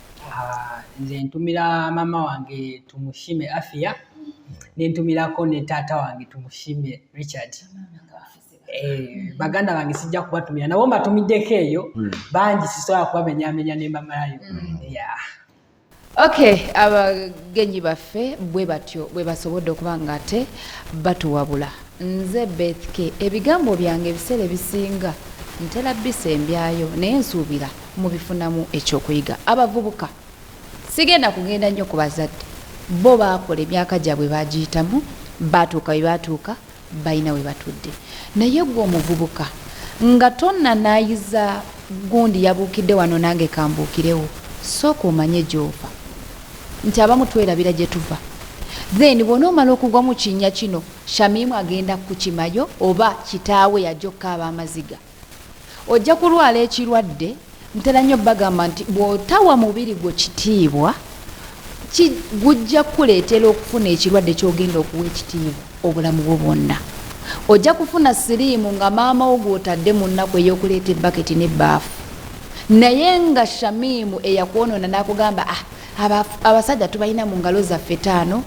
nze ntumira mama wange tumushime Afia nentumirako ne taata wange tumushime Richard baganda bange sijja kubatumira nabo mbatumiddeko eyo bangi sisobola kubamenyamenya ne mbamalayo Okay, abagenyi baffe bwe batyo bwe basobodde okuba nga ate batuwabula nze Beth K ebigambo byange ebiseera ebisinga ntera bisembyayo naye nsuubira mubifunamu ekyokuyiga abavubuka sigenda kugenda nnyo ku bazadde bo baakola emyaka gyabwe bagiyitamu batuuka we batuuka balina we batudde naye gwe omuvubuka nga tonnanaayiza gundi yabuukidde wano nange kambuukirewo sooka omanye gy'ova nti abamu twerabira gye tuva then bw'onoomala okugwa mu kinnya kino Shamimu agenda kukimayo oba kitaawe yajja okukaaba amaziga ojja kulwala ekirwadde ntera nnyo bagamba nti bw'otawa mubiri gwo kitiibwa gujja kukuleetera okufuna ekirwadde ky'ogenda okuwa ekitiibwa obulamu bwo bwonna ojja kufuna siriimu nga maama wo gw'otadde mu nnaku ey'okuleeta ebbaketi n'ebbaafu naye nga Shamimu eyakwonoona n'akugamba abasajja tubalina mu ngalo zaffe 5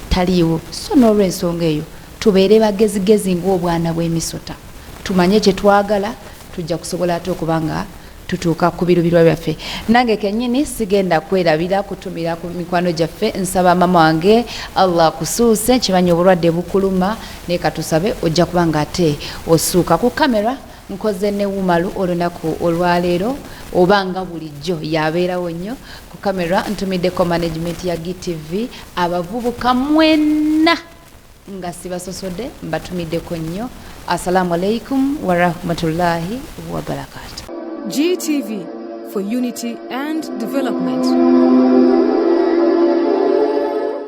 taliiwo so n'olw'ensonga eyo tubeere bagezigezi ng'obwana bw'emisota tumanye kye twagala tujja kusobola ate okuba nga tutuuka ku birubirwa byaffe nange kennyini sigenda kwerabira kutumira ku mikwano gyaffe nsaba mama wange Allah kusuuse nkimanyi obulwadde bukuluma naye katusabe ojja kuba nga ate osuuka ku kamera nkoze ne wumalu olunaku olwaleero obanga bulijjo yabeerawo nnyo ku kamera ntumiddeko management ya GTV abavubuka mwenna nga sibasosodde mbatumiddeko nnyo assalamu alaikum warahmatullahi wabarakatuh. GTV for unity and development.